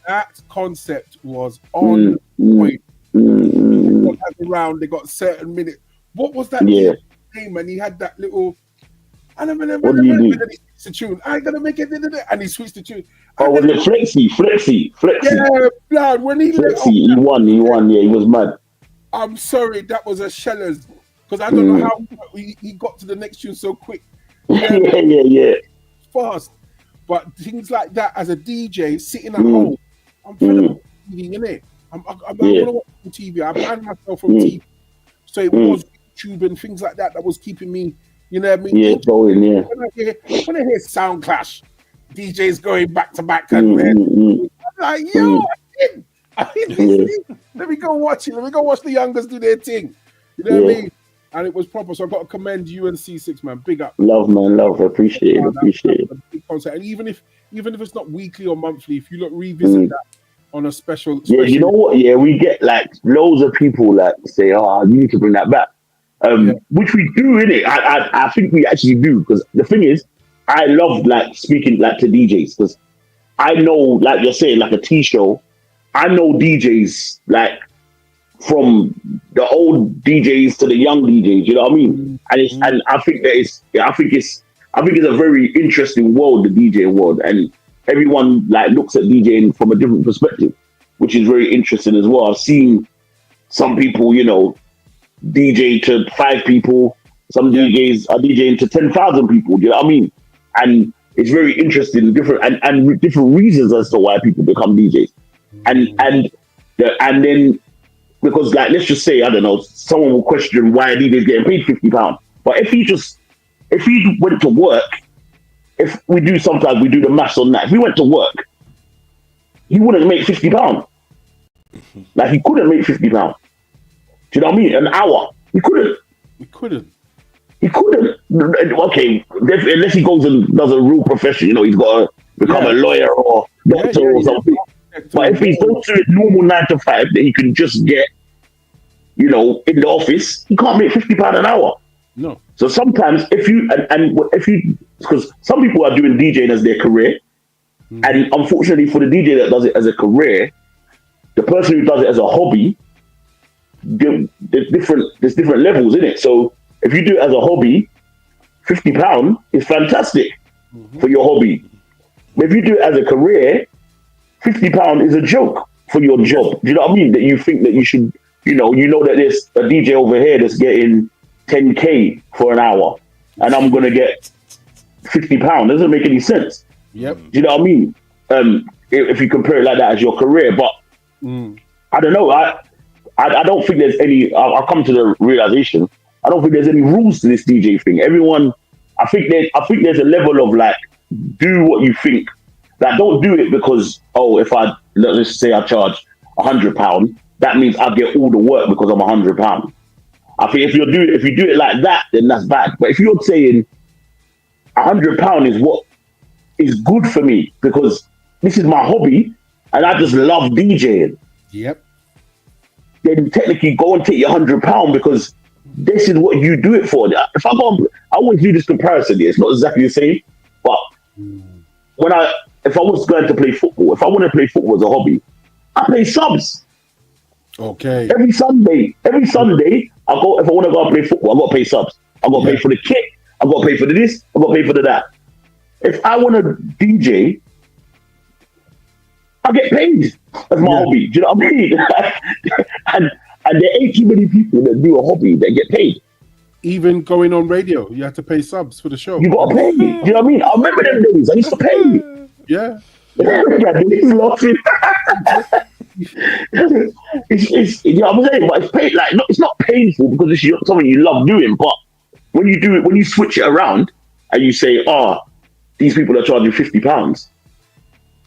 Speaker 1: That concept was on point. People had around, they got certain minutes. What was that name? And he had that little. And then he switched the tune. I'm gonna make it, and he switched the tune.
Speaker 3: Was it Flexi?
Speaker 1: Yeah, blood. When he
Speaker 3: Flexi, he won. Yeah, he was mad.
Speaker 1: I'm sorry, that was a shellers, because I don't know how he got to the next tune so quick.
Speaker 3: Yeah.
Speaker 1: Fast. But things like that, as a DJ sitting at home, I'm fed up with TV, innit? I want to watch TV. I banned myself from TV. So it was YouTube and things like that was keeping me, you know what I mean?
Speaker 3: Yeah, going, yeah.
Speaker 1: When I hear sound clash, DJs going back to back, and I'm like, let me go watch it. Let me go watch the youngers do their thing. You know what I mean? And it was proper. So I've got to commend you and C6, man. Big up.
Speaker 3: Love, man. Love. Appreciate it.
Speaker 1: A big concert. And even if it's not weekly or monthly, if you revisit that on a special.
Speaker 3: Yeah, you know what? Yeah, we get loads of people say, you need to bring that back. Which we do, innit? I think we actually do, because the thing is, I love speaking to DJs, because I know, you're saying, a tea show, I know DJs from the old DJs to the young DJs, you know what I mean? And I think it's a very interesting world, the DJ world, and everyone looks at DJing from a different perspective, which is very interesting as well. I've seen some people, DJ to 5 people, some DJs are DJing to 10,000 people, you know what I mean? And it's very interesting, different reasons as to why people become DJs, and then. Because let's just say, I don't know, someone will question why a DJ is getting paid £50. But if he went to work, sometimes we do the maths on that. If he went to work, he wouldn't make £50. He couldn't make £50. Do you know what I mean? An hour. He couldn't. Okay, unless he goes and does a real profession, he's got to become a lawyer or doctor or something. But if he's going to a normal 9 to 5 that he can just get, in the office, he can't make £50 an hour.
Speaker 1: No.
Speaker 3: So sometimes because some people are doing DJing as their career, and unfortunately for the DJ that does it as a career, the person who does it as a hobby, there's different levels in it. So if you do it as a hobby, £50 is fantastic for your hobby. But if you do it as a career, £50 is a joke for your job. Do you know what I mean? That you think that you should, you know that there's a DJ over here that's getting 10K for an hour, and I'm gonna get £50. Doesn't make any sense.
Speaker 1: Yep.
Speaker 3: Do you know what I mean? If you compare it like that as your career, but I don't know. I don't think there's any. I'll come to the realization. I don't think there's any rules to this DJ thing. Everyone, I think there's a level of like, do what you think. Like, don't do it because let's say I charge £100, that means I get all the work because I'm £100. I think if you do it like that, then that's bad. But if you're saying £100 is what is good for me because this is my hobby and I just love DJing.
Speaker 1: Yep.
Speaker 3: Then technically go and take your £100 because this is what you do it for. If I always do this comparison here. It's not exactly the same, but if I was going to play football, if I want to play football as a hobby, I play subs.
Speaker 1: Okay.
Speaker 3: Every Sunday, I go. If I want to go and play football, I got to pay subs. I got to pay for the kit. I got to pay for the this. I got to pay for the that. If I want to DJ, I get paid as my hobby. Do you know what I mean? and there ain't too many people that do a hobby that get paid.
Speaker 1: Even going on radio, you have to pay subs for the show.
Speaker 3: You got to pay. Do you know what I mean? I remember them days. I used to pay.
Speaker 1: Yeah.
Speaker 3: He's laughing. It's you know what I'm saying, but it's paid. Like, it's not painful because it's something you love doing. But when you do it, when you switch it around and you say, these people are charging £50,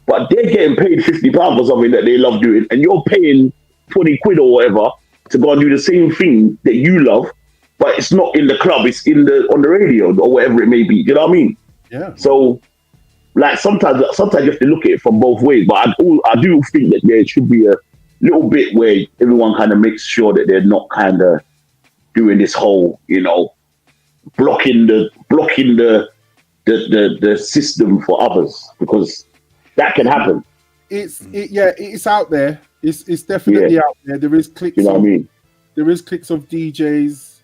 Speaker 3: but they're getting paid £50 for something that they love doing, and you're paying 20 quid or whatever to go and do the same thing that you love, but it's not in the club, it's on the radio or whatever it may be. Do you know what I mean?
Speaker 1: Yeah.
Speaker 3: So, like, sometimes you have to look at it from both ways, but I do think that there should be a little bit where everyone kind of makes sure that they're not kind of doing this whole, blocking the system for others, because that can happen.
Speaker 1: It's out there. It's definitely out there. There is cliques.
Speaker 3: You know what I mean?
Speaker 1: There is cliques of DJs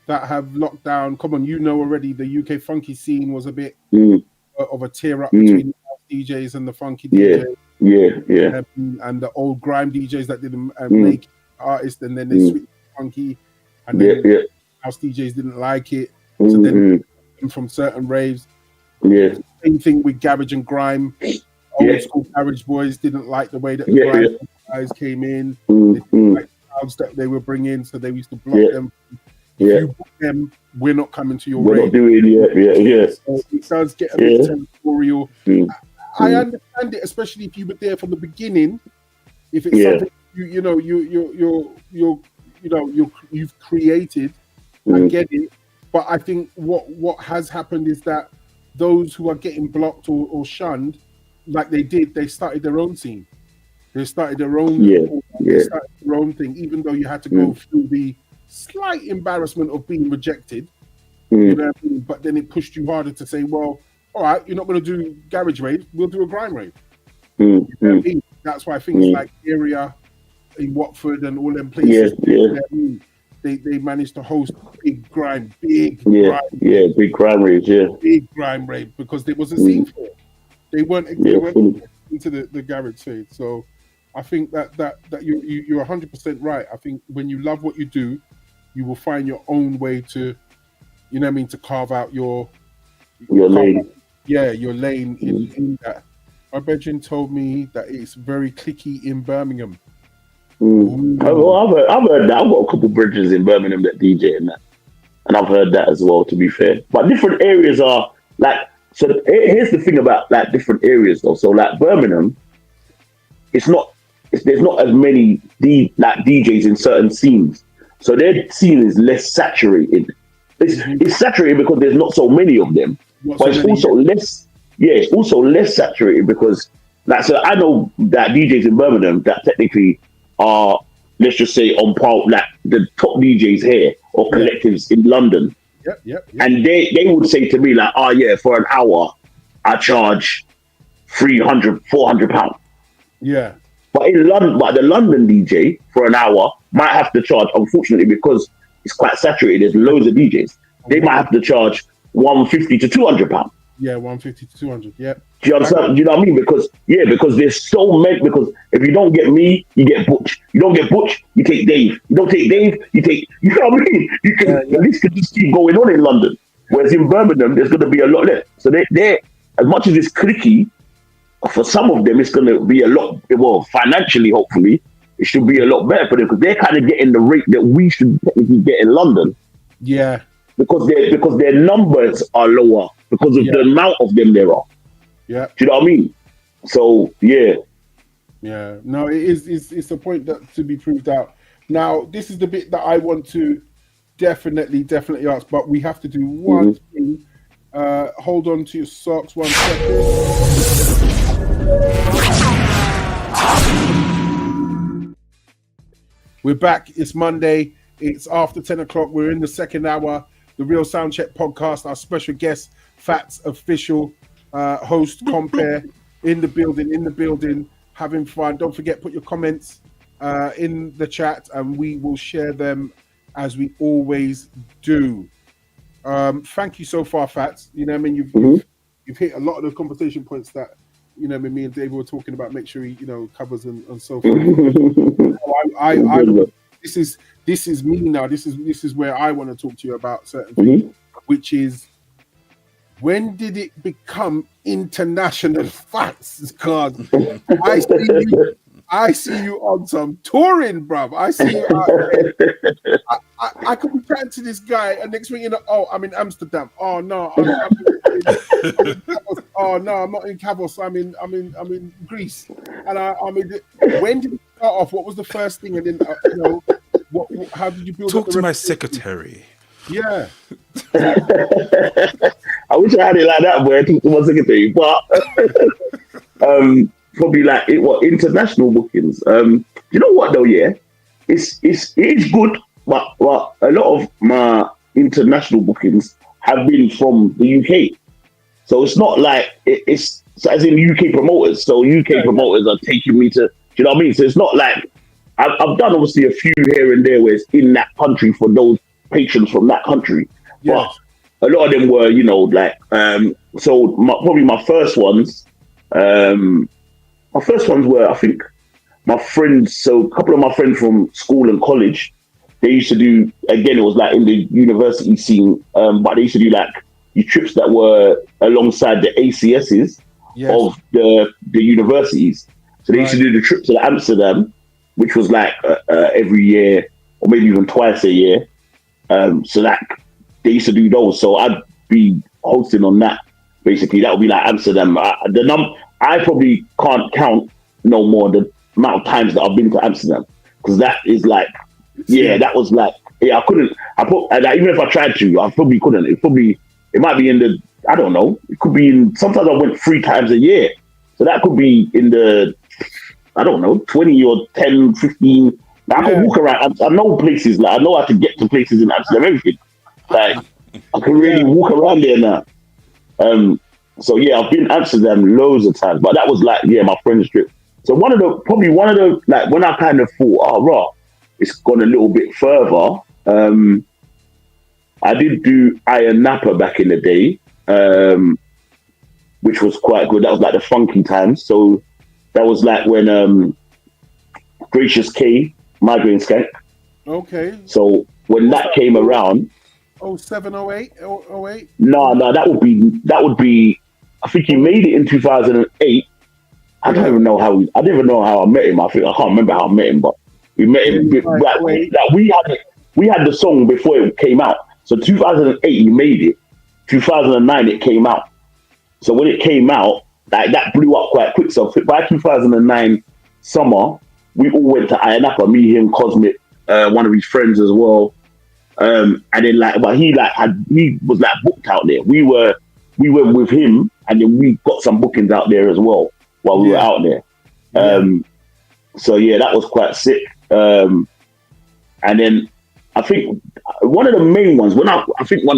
Speaker 1: that have locked down. Come on, already the UK funky scene was a bit of a tear up between the house DJs and the funky DJs.
Speaker 3: Yeah.
Speaker 1: And the old grime DJs that didn't make artists, and then they switched to funky, and then house DJs didn't like it, so then from certain raves.
Speaker 3: Yeah.
Speaker 1: Same thing with garage and grime. Old school garage boys didn't like the way that the grime guys came in. They didn't like the crowds that they were bringing, so they used to block them. If you book them, we're not coming to your rave.
Speaker 3: Not doing it.
Speaker 1: So it does get a bit territorial. I understand it, especially if you were there from the beginning. If it's something you've created, I get it. But I think what has happened is that those who are getting blocked or shunned, like they started their own scene. They started their own. They started their own thing, even though you had to go through the slight embarrassment of being rejected. You know what I mean? But then it pushed you harder to say, well, all right, you're not going to do garage rave, we'll do a grime rave. You know what I mean? That's why things like Area in Watford and all them places, they managed to host big grime rave,
Speaker 3: big grime rave,
Speaker 1: because there was a scene for it. They weren't into the garage scene. So I think that you're 100% right. I think when you love what you do, you will find your own way to, you know what I mean, to carve out your
Speaker 3: lane.
Speaker 1: Your lane in that. My brethren told me that it's very cliquey in Birmingham.
Speaker 3: I've heard that. I've got a couple bridges in Birmingham that DJ and that, and I've heard that as well. To be fair, but different areas are like. So here's the thing about like different areas though. So like Birmingham, there's not as many DJs in certain scenes. So their scene is less saturated. It's saturated because there's not so many of them. But it's also less. Yeah, it's also less saturated because so I know that DJs in Birmingham that technically are, let's just say, on par like the top DJs here or collectives in London. Yep. And they would say to me like, for an hour I charge £300-400.
Speaker 1: Yeah.
Speaker 3: But in London, the London DJ for an hour might have to charge, unfortunately, because it's quite saturated. There's loads of DJs. They might have to charge £150 to £200.
Speaker 1: Yeah, 150 to 200. Yeah.
Speaker 3: Do you understand? Do you know what I mean? Because there's so many. Because if you don't get me, you get Butch. You don't get Butch, you take Dave. You don't take Dave, you take. You know what I mean? You can. This could just keep going on in London. Whereas in Birmingham, there's going to be a lot less. So they as much as it's cliquey, for some of them, it's going to be a lot. Well, financially, hopefully, it should be a lot better for them because they're kind of getting the rate that we should technically get in London.
Speaker 1: Yeah.
Speaker 3: Because their numbers are lower because of the amount of them there are.
Speaker 1: Yeah.
Speaker 3: Do you know what I mean? So yeah.
Speaker 1: Yeah. No, it's a point that to be proved out. Now, this is the bit that I want to definitely ask, but we have to do one thing. Hold on to your socks 1 second. We're back. It's Monday. It's after 10 o'clock. We're in the second hour. The Real Soundcheck Podcast. Our special guest, Fatz official host, Compare, in the building, having fun. Don't forget, put your comments in the chat, and we will share them as we always do. Thank you so far, Fatz. You know what I mean? You've hit a lot of the conversation points that, you know, me and David were talking about. Make sure he, you know, covers and so forth. This is me now. This is where I want to talk to you about certain things, which is, when did it become international Fatz? God, I see you on some touring, bruv. I see you out there. I could be chatting to this guy, and next thing you know, oh, I'm in Amsterdam. Oh no, I'm not in Kavos. I'm in Greece. And when did it start off? What was the first thing? And then you know, how did you build?
Speaker 2: Talk to my secretary.
Speaker 1: Yeah.
Speaker 3: I wish I had it like that, boy. Talk to my secretary, but probably like international bookings. You know what though? Yeah, it's good, but a lot of my international bookings have been from the UK. So it's not like it's as in UK promoters. So UK promoters are taking me to. Do you know what I mean? So it's not like I've done obviously a few here and there where it's in that country for those patrons from that country, but a lot of them were, you know, like so probably my first ones were, I think, my friends. So a couple of my friends from school and college, they used to do, again, it was like in the university scene, but they used to do like the trips that were alongside the ACSs of the universities. So they used to do the trips to Amsterdam, which was like every year or maybe even twice a year. So that they used to do those. So I'd be hosting on that. Basically, that would be like Amsterdam. I probably can't count no more the amount of times that I've been to Amsterdam, because that is like, that was like, I couldn't. Even if I tried to, I probably couldn't. It might be in the, I don't know. It could be in. Sometimes I went 3 times a year, so that could be in the, I don't know, 20 or 10, 15. I can walk around. I know places. Like I know how to get to places in Amsterdam. Everything. Like I can really walk around there now. So yeah, I've been to Amsterdam loads of times, but that was like my friend's trip. So one of the like when I kind of thought, it's gone a little bit further. I did do Iron Napa back in the day, which was quite good. That was like the funky times. So that was like when Gracious K, Migraine Skank.
Speaker 1: Okay.
Speaker 3: So when that came around,
Speaker 1: 07, 08, 08?
Speaker 3: No, that would be. I think he made it in 2008. I don't even know how. I didn't even know how I met him. I can't remember how I met him, but we met him. We had the song before it came out. So 2008 he made it. 2009 it came out. So when it came out, like that blew up quite quick. So by 2009 summer, we all went to Ayanapa, me, him, Cosmic, one of his friends as well. And then but he was like booked out there. We went with him, and then we got some bookings out there as well while we were out there. So yeah, that was quite sick. And then I think one of the main ones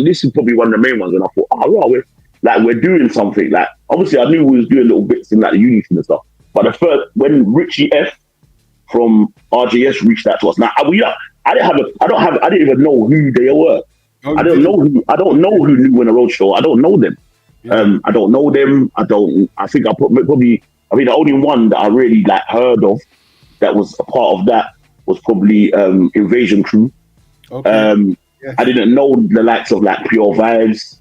Speaker 3: this is probably one of the main ones when I thought, we're doing something. Like obviously I knew we was doing little bits in like the uni and stuff, but the first when Richie F from RJS reached out to us. Now I didn't even know who they were. I don't know who knew When a Road Show. I don't know them. I don't know them. I think the only one that I really like heard of that was a part of that was probably Invasion Crew. Okay. I didn't know the likes of like Pure Vibes.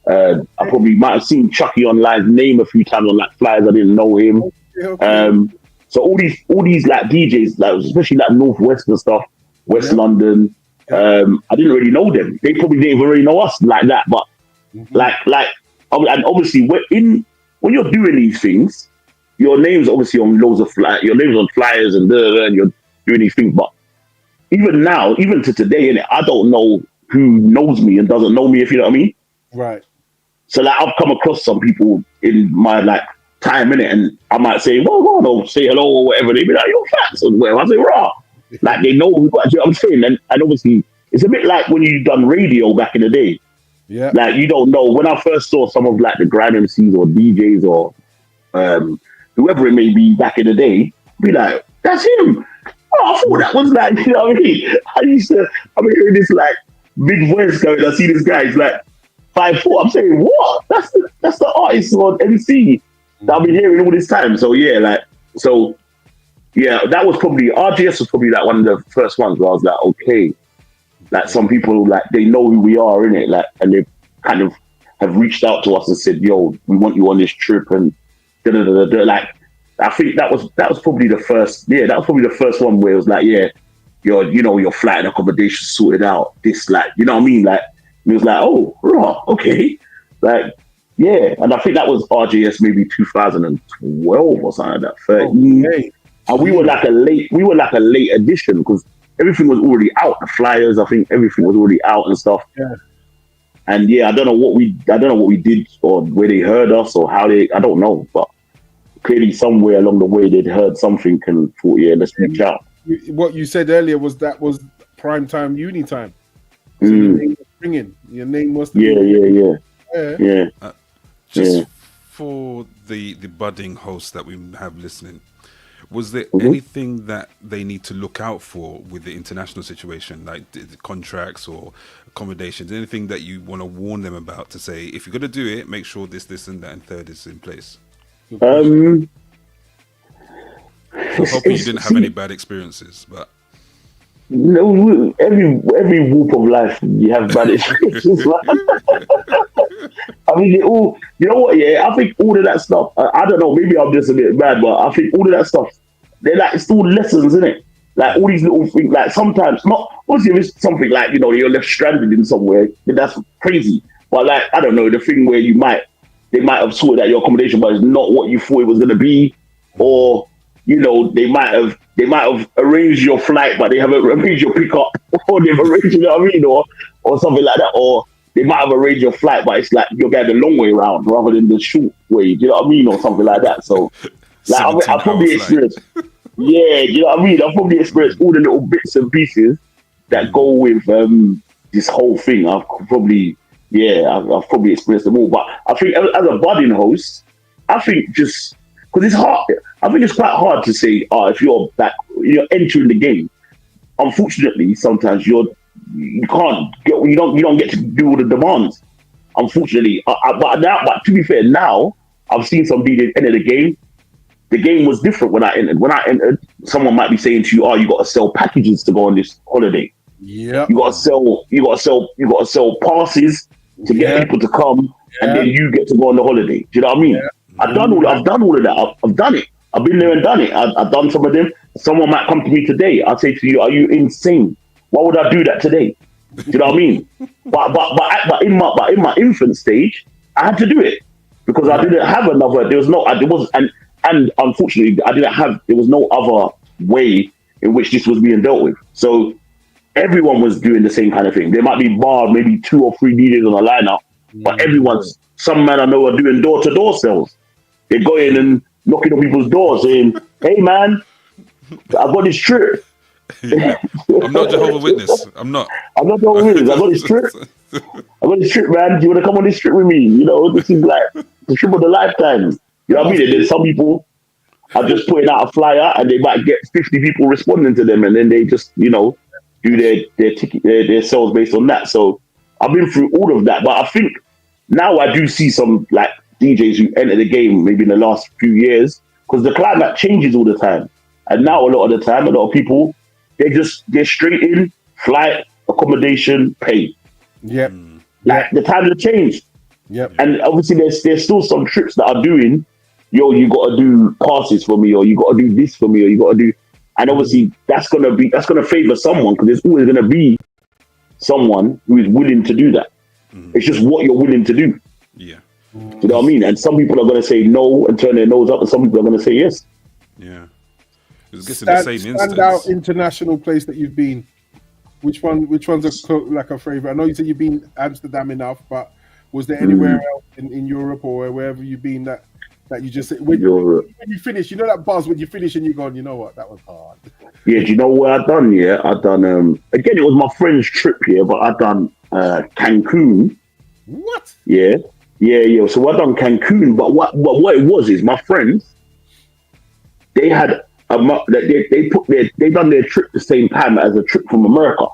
Speaker 3: I probably might have seen Chucky on live name a few times on like flyers. I didn't know him. Okay. So all these like DJs, like especially like Northwest and stuff, West London. I didn't really know them. They probably didn't even really know us like that. But like, and obviously when you're doing these things, your name's obviously on loads of your name's on flyers and you're doing these things. But even now, even to today, innit, I don't know who knows me and doesn't know me, if you know what I mean.
Speaker 1: Right.
Speaker 3: So like I've come across some people in my like time in it, and I might say, well, or say hello or whatever. They be like, you're Fatz or whatever. I say, raw. Like they know who, you know what I'm saying? And obviously it's a bit like when you done radio back in the day.
Speaker 1: Yeah.
Speaker 3: Like you don't know. When I first saw some of like the grand MCs or DJs or whoever it may be back in the day, be like, that's him. Oh, I thought that was like, you know what I mean? I'm hearing this like big voice going, I see this guy, he's like 5'4". I'm saying, what? That's the artist on MC that I've been hearing all this time. So yeah, that was probably, RGS was probably like one of the first ones where I was like, okay, like some people, like they know who we are, innit? Like, and they kind of have reached out to us and said, yo, we want you on this trip and da-da-da-da-da. Like, I think that was probably the first, that was probably the first one where it was like, yeah, your flight and accommodation sorted out. This, like, you know what I mean? Like, and it was like, oh, raw, okay. Like, yeah. And I think that was RGS maybe 2012 or something like that, 13.
Speaker 1: Okay.
Speaker 3: And we were like a late addition because everything was already out. The flyers, I think everything was already out and stuff.
Speaker 1: Yeah.
Speaker 3: And yeah, I don't know what we did or where they heard us or how I don't know, but clearly somewhere along the way they'd heard something and thought, yeah, let's reach out.
Speaker 1: What you said earlier was prime time uni time. So your name was ringing. Your name must have been.
Speaker 2: Just for the budding hosts that we have listening, was there anything that they need to look out for with the international situation, like the contracts or accommodations, anything that you want to warn them about to say, if you're going to do it, make sure this and that and third is in place?
Speaker 3: Um,
Speaker 2: I'm hoping you didn't have any bad experiences, but
Speaker 3: no, every walk of life you have bad experiences. I mean, you know what? Yeah, I think all of that stuff. I don't know. Maybe I'm just a bit bad, but I think all of that stuff, they're like, it's all lessons, isn't it? Like all these little things. Like sometimes, not obviously, if it's something like you're left stranded in somewhere, then that's crazy. But like I don't know, the thing where they might have sorted out your accommodation, but it's not what you thought it was going to be, or they might have arranged your flight, but they haven't arranged your pickup, or they've arranged, you know what I mean, or something like that, or they might have arranged your flight, but it's like you're going the long way around rather than the short way, you know what I mean, or something like that. So, like I probably experienced, you know what I mean. I probably experienced all the little bits and pieces that go with this whole thing. I've probably experienced them all. But I think as a budding host, I think just because it's hard. I think it's quite hard to say, if you're entering the game. Unfortunately, sometimes you don't get to do all the demands. Unfortunately, but to be fair, now I've seen some DJs enter the game. The game was different when I entered. When I entered, someone might be saying to you, you got to sell packages to go on this holiday.
Speaker 1: Yeah.
Speaker 3: You got to sell passes to get people to come, and then you get to go on the holiday. Do you know what I mean? Yeah. I've done all of that. I've done it. I've been there and done it. I've done some of them. Someone might come to me today. I'll say to you, "Are you insane? Why would I do that today?" Do you know what I mean? But in my infant stage, I had to do it because I didn't have another. And unfortunately, there was no other way in which this was being dealt with. So everyone was doing the same kind of thing. There might be maybe 2 or 3 DJs on the lineup, but some men I know are doing door-to-door sales. They go in and knocking on people's doors saying, "Hey man, I've got this trip."
Speaker 2: I'm not Jehovah's Witness. I'm not
Speaker 3: Jehovah's Witness. I got this trip, man. Do you want to come on this trip with me? This is like the trip of the lifetime. You know what I mean? And then some people are just putting out a flyer and they might get 50 people responding to them, and then they just, do their ticket, their sales based on that. So I've been through all of that, but I think now I do see some like DJs who enter the game maybe in the last few years, because the climate changes all the time. And now a lot of the time, a lot of people, they're straight in, flight, accommodation, pay.
Speaker 1: Yep.
Speaker 3: The times have changed.
Speaker 1: Yep.
Speaker 3: And obviously there's still some trips that are doing yo, you got to do passes for me, or you got to do this for me, or you got to do, and obviously that's gonna favor someone, because there's always gonna be someone who is willing to do that. It's just what you're willing to do.
Speaker 2: Yeah.
Speaker 3: You know what I mean? And some people are gonna say no and turn their nose up, and some people are gonna say yes.
Speaker 2: Yeah. It's in the same instance.
Speaker 1: Standout international place that you've been. Which one's like a favorite? I know you said you've been Amsterdam enough, but was there anywhere else in Europe or wherever you've been that you just when you finish, you know that buzz when you finish and you're going, you know what, that was hard.
Speaker 3: Yeah, do you know what I've done? Yeah, I've done again, it was my friend's trip here, but I've done Cancun.
Speaker 1: What?
Speaker 3: Yeah. So I've done Cancun, but what it was is my friends, they had they done their trip the same time as a trip from America.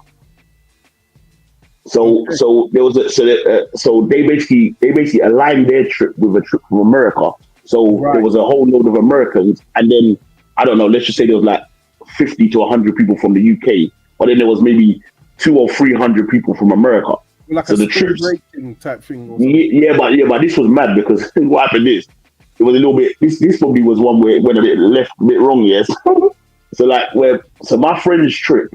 Speaker 3: So there was so they basically aligned their trip with a trip from America. So there was a whole load of Americans, and then I don't know, let's just say there was like 50 to 100 people from the UK, but then there was maybe 200 or 300 people from America.
Speaker 1: Like
Speaker 3: so
Speaker 1: a
Speaker 3: the trips
Speaker 1: type thing. Or
Speaker 3: but this was mad, because what happened is it was a little bit. This probably was one where it went a bit wrong. Yes. So my friend's trip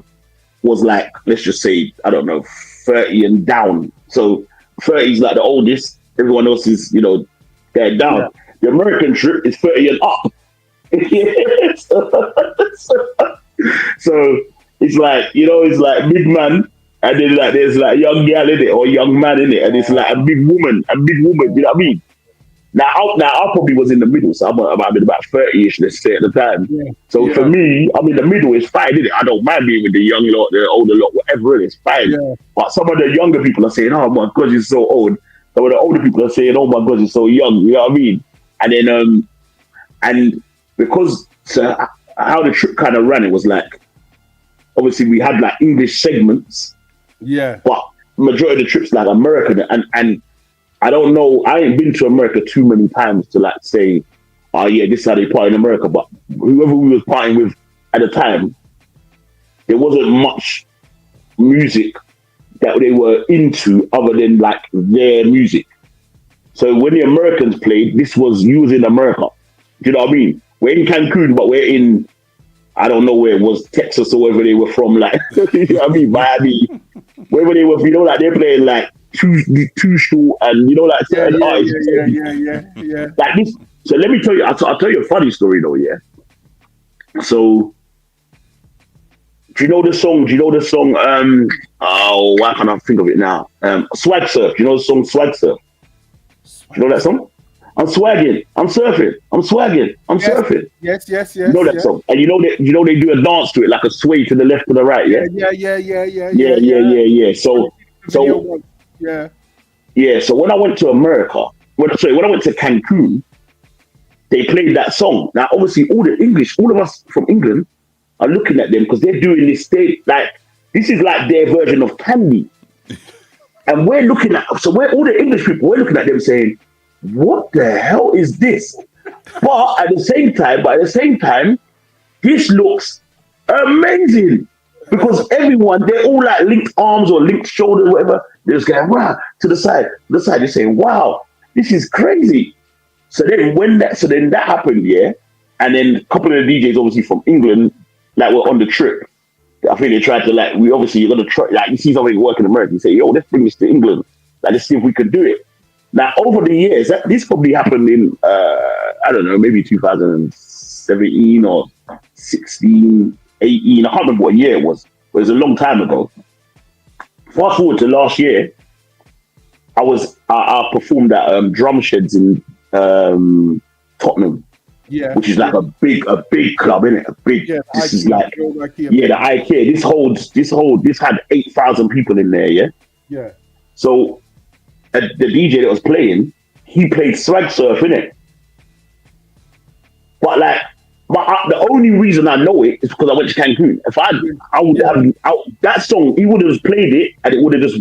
Speaker 3: was like, let's just say, I don't know, 30 and down. So 30 is like the oldest. Everyone else is, they're down. Yeah. The American trip is 30 and up. So it's like, it's like big man, and then like there's like young girl in it or young man in it, and it's like a big woman. You know what I mean? Now I probably was in the middle, so I've been about 30ish, let's say, at the time. Yeah. So for me, I'm in the middle. It's fine, isn't it? I don't mind being with the young lot, the older lot, whatever it is, fine. Yeah. But some of the younger people are saying, "Oh my God, you're so old." Some of the older people are saying, "Oh my God, you're so young." You know what I mean? And then and because how the trip kind of ran, it was like, obviously we had like English segments.
Speaker 1: Yeah.
Speaker 3: But majority of the trips like American, and I don't know, I ain't been to America too many times to like say, oh yeah, this is how they party in America. But whoever we was partying with at the time, there wasn't much music that they were into other than like their music. So when the Americans played, you was in America. Do you know what I mean? We're in Cancun, but we're in, I don't know where it was, Texas or wherever they were from, like, you know what I mean? Miami, wherever they were, like they're playing like Too Short and like certain artists.
Speaker 1: Yeah.
Speaker 3: Like this. So let me tell you, I'll tell you a funny story though, yeah. So do you know the song? Why can't I think of it now? Swag Surf. Do you know the song Swag Surf? Do you know that song? I'm swagging, I'm surfing, I'm swagging, I'm surfing.
Speaker 1: Yes.
Speaker 3: You know that song, and you know they do a dance to it, like a sway to the left to the right. Yeah. So when I went to America, when I went to Cancun, they played that song. Now, obviously, all of us from England are looking at them because they're doing this thing. Like, this is like their version of Candy, and we're looking at. So we're all the English people. We're looking at them saying, what the hell is this? But at the same time, this looks amazing, because everyone, they're all like linked arms or linked shoulders, whatever. They're just going, wow, to the side. They're saying, wow, this is crazy. So then that happened, yeah. And then a couple of the DJs, obviously from England, like were on the trip. I think they tried to you're gonna try, like you see something work in America, you say, yo, let's bring this to England. Like, let's see if we could do it. Now, over the years, this probably happened in, I don't know, maybe 2017 or 16, 18. I can't remember what year it was, but it was a long time ago. Fast forward to last year, I performed at Drum Sheds in Tottenham, which is like a big club, isn't it? This is like, the IKEA. This had 8,000 people in there, yeah?
Speaker 1: Yeah.
Speaker 3: So, the DJ that was playing, he played Swag Surf, innit? But the only reason I know it is because I went to Cancun. If I would have that song, he would have just played it, and it would have just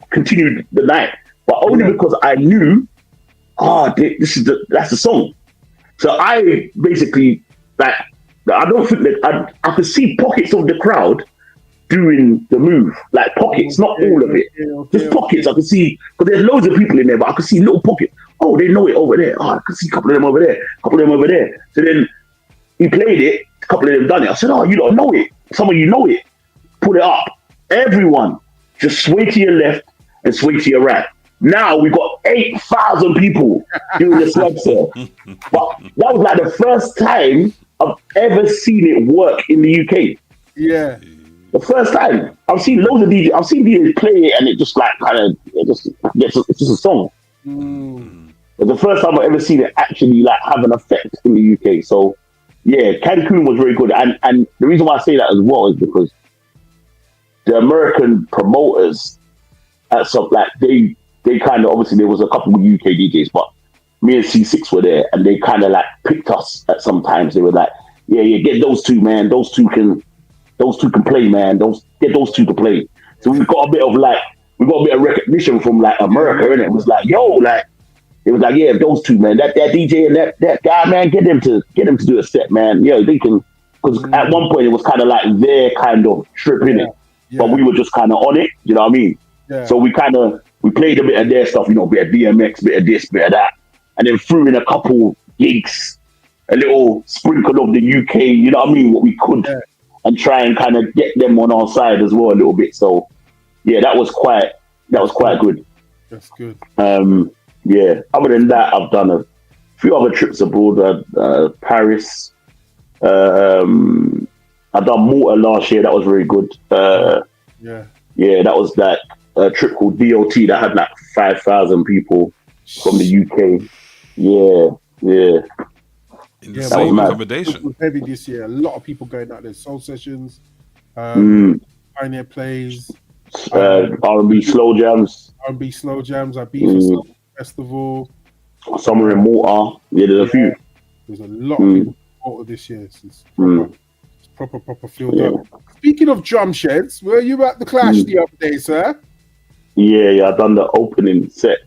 Speaker 3: continued the night. But only because I knew, that's the song. So I basically I don't think that I could see pockets of the crowd doing the move, like pockets, not all of it, just pockets. I could see, because there's loads of people in there, but I could see little pockets. Oh, they know it over there. Oh, I could see a couple of them over there, a couple of them over there. So then he played it, a couple of them done it. I said, oh, you don't know it. Some of you know it. Put it up. Everyone, just sway to your left and sway to your right. Now we've got 8,000 people doing the slab set. But that was like the first time I've ever seen it work in the UK.
Speaker 1: Yeah.
Speaker 3: The first time. I've seen loads of DJs. I've seen DJs play it and it just like kind of, it's just a song. But the first time I've ever seen it actually like have an effect in the UK. So yeah, Cancun was very good. And the reason why I say that as well is because the American promoters at some, like they kind of, obviously there was a couple of UK DJs, but me and C6 were there and they kind of like picked us at some times. They were like, yeah, get those two, man. Those two can play, man. Get those two to play. So we got a bit of recognition from like America, and it was like, yo, like it was like, yeah, those two, man. That DJ and that guy, man, get them to do a set, man. Yeah, they can, because at one point it was kind of like their kind of trip in it, but we were just kind of on it. You know what I mean? Yeah. So we played a bit of their stuff, you know, bit of DMX, bit of this, bit of that, and then threw in a couple gigs, a little sprinkle of the UK. You know what I mean? What we could. Yeah. And try and kind of get them on our side as well a little bit. So yeah, that was quite good.
Speaker 1: That's good.
Speaker 3: Yeah. Other than that, I've done a few other trips abroad. Paris. I've done Malta last year. That was very good. Yeah, that was like a trip called DOT that had like 5,000 people from the UK. Yeah.
Speaker 2: In the same accommodation.
Speaker 1: It was heavy this year. A lot of people going out there. Soul sessions, Pioneer plays,
Speaker 3: R&B slow jams.
Speaker 1: Ibiza Festival.
Speaker 3: Summer in Malta. Yeah, there's a few.
Speaker 1: There's a lot of people in Malta this year. It's proper filled up. Speaking of drum sheds, were you at the Clash the other day, sir?
Speaker 3: Yeah, I done the opening set.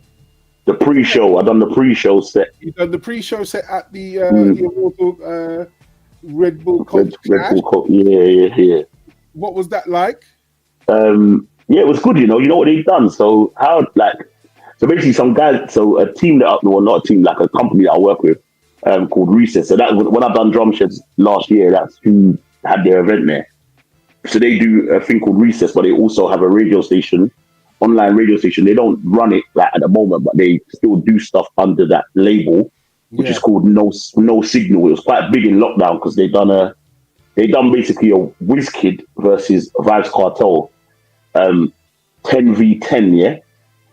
Speaker 3: The pre-show. I done the pre-show set.
Speaker 1: You done the pre-show set at the Red Bull Coach Clash? Yeah. What was that like?
Speaker 3: Yeah, it was good. You know what they've done. So basically some guys. So a team not a team, like a company that I work with, called Recess. So that was when I done drum sheds last year. That's who had their event there. So they do a thing called Recess, but they also have a radio station. Online radio station. They don't run it like at the moment, but they still do stuff under that label, which is called No Signal. It was quite big in lockdown because they done basically a WizKid versus Vibes Cartel, 10v10. Yeah,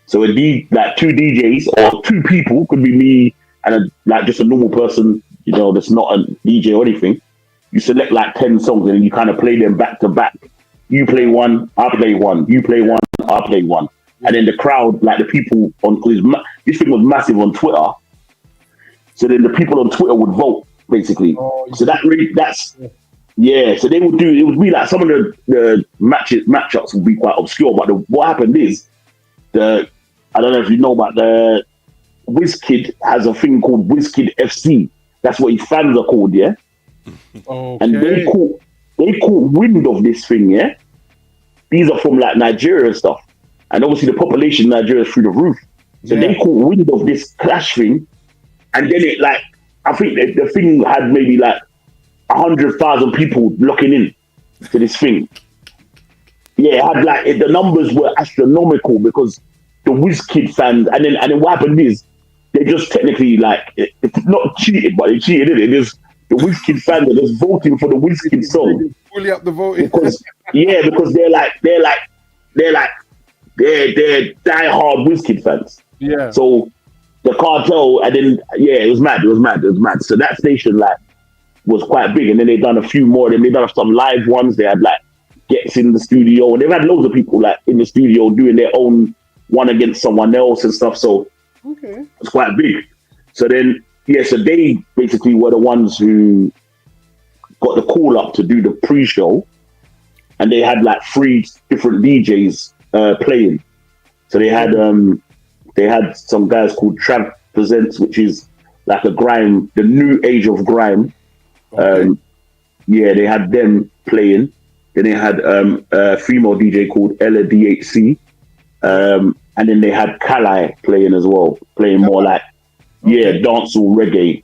Speaker 3: so it'd be like two DJs or two people, could be me and just a normal person, you know, that's not a DJ or anything. You select like 10 songs and then you kind of play them back to back. You play one, I play one. You play one, I play one. And then the crowd, like the people on, this thing was massive on Twitter. So then the people on Twitter would vote, basically. So so they would do, it would be like some of the matchups would be quite obscure. But what happened is, I don't know if you know, but the WizKid has a thing called WizKid FC. That's what his fans are called, yeah? Okay. And they caught wind of this thing, yeah? These are from like Nigeria and stuff. And obviously the population in Nigeria is through the roof. So they caught wind of this Clash thing. And then it like, I think the thing had maybe like 100,000 people locking in to this thing. Yeah, it had like, the numbers were astronomical because the WizKid fans, and then what happened is, they just technically like, it's not cheated, but they cheated, innit? It is the WizKid fans are just voting for the WizKid song.
Speaker 1: Fully up the voting.
Speaker 3: Because they're diehard WizKid fans.
Speaker 1: Yeah.
Speaker 3: So the cartel, and then it was mad. So that station like was quite big, and then they done a few more. Then they done some live ones. They had like Gets in the studio, and they've had loads of people like in the studio doing their own one against someone else and stuff. So it's quite big. So then so they basically were the ones who got the call up to do the pre-show, and they had like 3 different DJs playing. So they had some guys called Trav Presents, which is like a grime, the new age of grime. They had them playing. Then they had a female DJ called Ella DHC. And then they had Kalai playing as well, playing more like, dancehall reggae.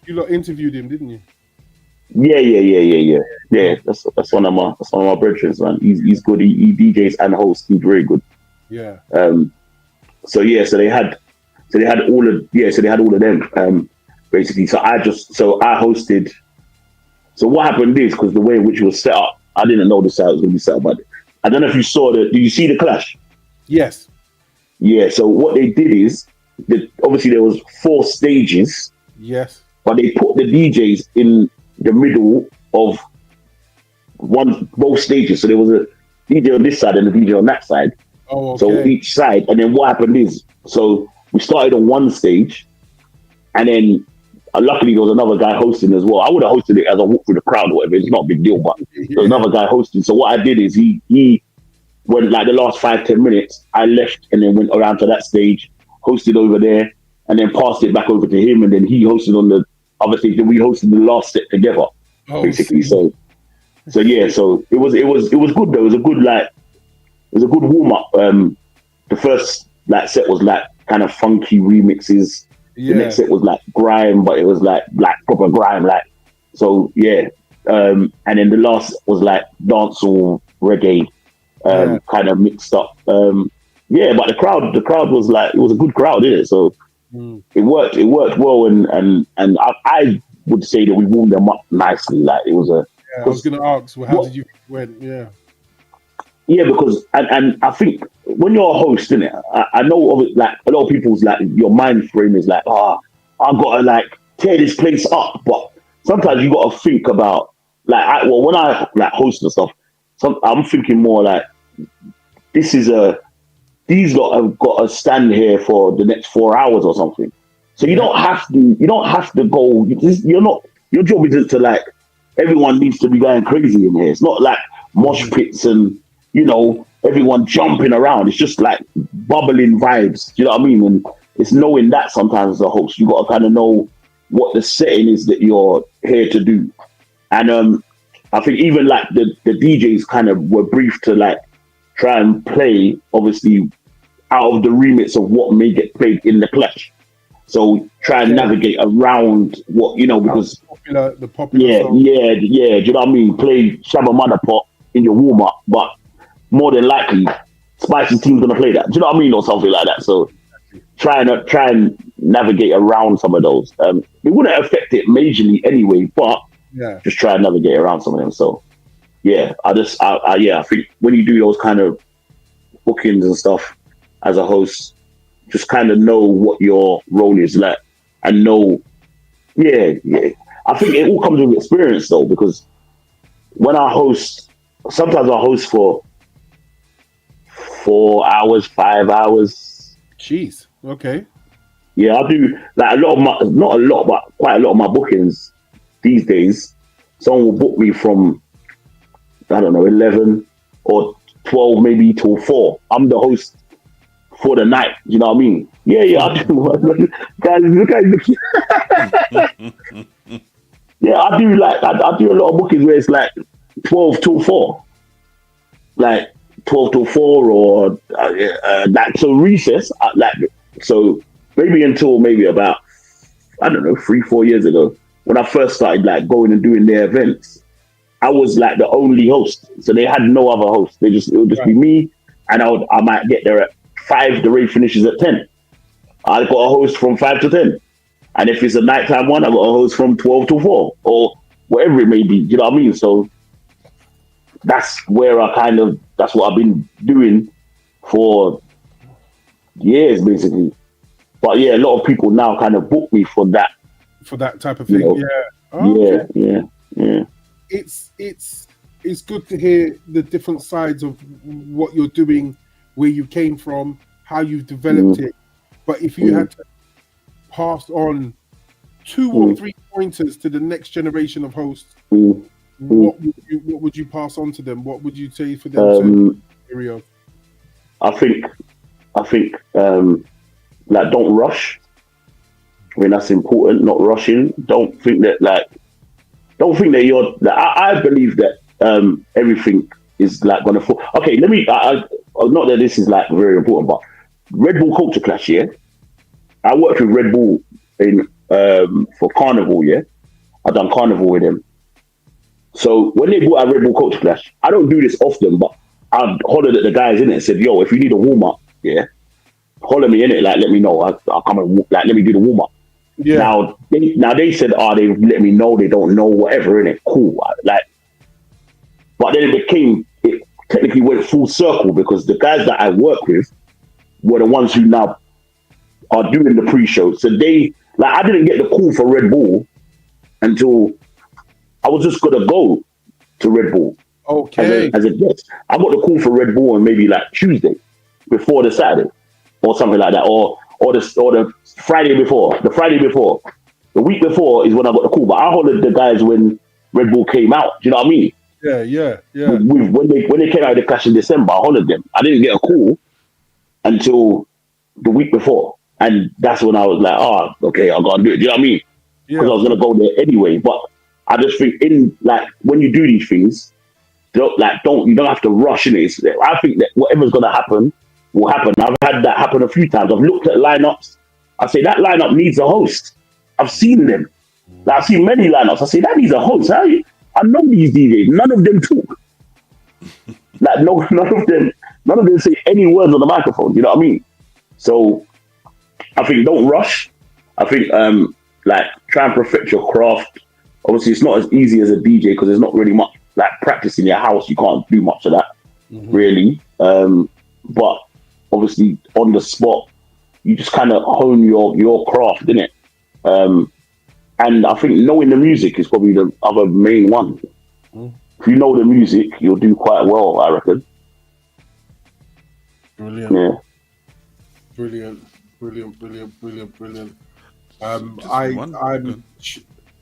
Speaker 1: You lot interviewed him, didn't you?
Speaker 3: Yeah. That's one of my brethren, man. He's good. He DJs and hosts. He's very good.
Speaker 1: Yeah.
Speaker 3: So they had all of them. Basically, so I hosted. So what happened is, because the way in which it was set up, I didn't know this how it was going to be set up. But I don't know if you saw did you see the clash?
Speaker 1: Yes.
Speaker 3: Yeah. So what they did is, obviously there was 4 stages.
Speaker 1: Yes.
Speaker 3: But they put the DJs in the middle of both stages. So there was a DJ on this side and a DJ on that side.
Speaker 1: Oh, okay.
Speaker 3: So each side. And then what happened is, so we started on one stage, and then luckily there was another guy hosting as well. I would have hosted it as I walked through the crowd or whatever. It's not a big deal, but there was another guy hosting. So what I did is he went like the last 5-10 minutes, I left and then went around to that stage, hosted over there, and then passed it back over to him, and then he hosted on the other stage. Then we hosted the last set together, basically. So it was good though. It was a good warm up. The first set was like kind of funky remixes. The next set was like grime, but it was like proper grime, so yeah. And then the last was like dancehall reggae, kind of mixed up. But the crowd was like, it was a good crowd, didn't it? So it worked well, and I would say that we warmed them up nicely. Like it was a.
Speaker 1: Yeah, I was going to ask, how did you went? Yeah. Yeah,
Speaker 3: because and I think when you're a host, innit, I know of it, like a lot of people's like your mind frame is like, I've got to like tear this place up, but sometimes you got to think about when I like host and stuff, I'm thinking more like these lot have got to stand here for the next 4 hours or something. So you don't have to go. Your job isn't to like everyone needs to be going crazy in here. It's not like mosh pits and everyone jumping around. It's just like bubbling vibes. You know what I mean? And it's knowing that sometimes as a host, you got to kind of know what the setting is that you're here to do. And I think even like the DJs kind of were briefed to like try and play, obviously, out of the remits of what may get played in the clash. So try and navigate around what, because
Speaker 1: the popular song.
Speaker 3: Do you know what I mean? Play Shabba Mother Pot in your warm up, but more than likely, Spicy Team's gonna play that. Do you know what I mean, or something like that? So try and navigate around some of those. It wouldn't affect it majorly anyway, but just try and navigate around some of them. So I think when you do those kind of bookings and stuff as a host, just kind of know what your role is like and know. I think it all comes with experience though, because when I host, sometimes I host for 4 hours, 5 hours.
Speaker 1: Jeez. Okay.
Speaker 3: Yeah, I do like not a lot, but quite a lot of my bookings these days. Someone will book me from, I don't know, 11 or 12 maybe till 4. I'm the host for the night. You know what I mean? Yeah, I do. Guys, look at you. Yeah, I do I do a lot of bookings where it's like 12 till 4. Like 12 till 4 or so recess, so maybe until maybe about, I don't know, 3-4 years ago, when I first started like going and doing their events, I was like the only host. So they had no other host. It would just be me, and I might get there at 5, the rave finishes at 10. I got a host from 5 to 10. And if it's a nighttime one, I got a host from 12 to 4 or whatever it may be. You know what I mean? So that's where that's what I've been doing for years, basically. But yeah, a lot of people now kind of book me for that.
Speaker 1: For that type of thing,
Speaker 3: Yeah.
Speaker 1: It's good to hear the different sides of what you're doing, where you came from, how you've developed it. But if you had to pass on 2 or 3 pointers to the next generation of hosts, what would you pass on to them? What would you say for them to carry on?
Speaker 3: I think like don't rush. I mean, that's important, not rushing. Don't think that you're I believe that everything is like gonna fall. Okay, let me. Not that this is like very important, but Red Bull Culture Clash. Yeah, I worked with Red Bull in for Carnival. Yeah, I done Carnival with them. So when they brought out Red Bull Culture Clash, I don't do this often, but I hollered at the guys in it and said, "Yo, if you need a warm up, yeah, holler me in it. Like, let me know. I'll come and like let me do the warm up." Yeah. Now they said, they let me know. They don't know whatever in it. Cool. Like, but then it technically went full circle because the guys that I work with were the ones who now are doing the pre-show. So I didn't get the call for Red Bull until I was just gonna go to Red Bull.
Speaker 1: Okay.
Speaker 3: As a guest. I got the call for Red Bull on maybe like Tuesday before the Saturday or something like that, or the Friday before. The Friday before. The week before is when I got the call. But I hollered the guys when Red Bull came out. Do you know what I mean?
Speaker 1: Yeah.
Speaker 3: When they came out of the clash in December, I hollered them. I didn't get a call until the week before. And that's when I was like, okay, I gotta do it. Do you know what I mean? Because I was gonna go there anyway. But I just think when you do these things, you don't have to rush in it. I think that whatever's gonna happen will happen. I've had that happen a few times. I've looked at lineups. I say that lineup needs a host. I've seen them. I've seen many lineups. I say that needs a host. I know these DJs. None of them talk. None of them say any words on the microphone. You know what I mean? So I think don't rush. I think try and perfect your craft. Obviously, it's not as easy as a DJ because there's not really much like practice in your house. You can't do much of that, really. But obviously, on the spot, you just kind of hone your craft, innit? And I think knowing the music is probably the other main one. If you know the music, you'll do quite well, I reckon.
Speaker 1: Brilliant.
Speaker 3: Yeah.
Speaker 1: Brilliant.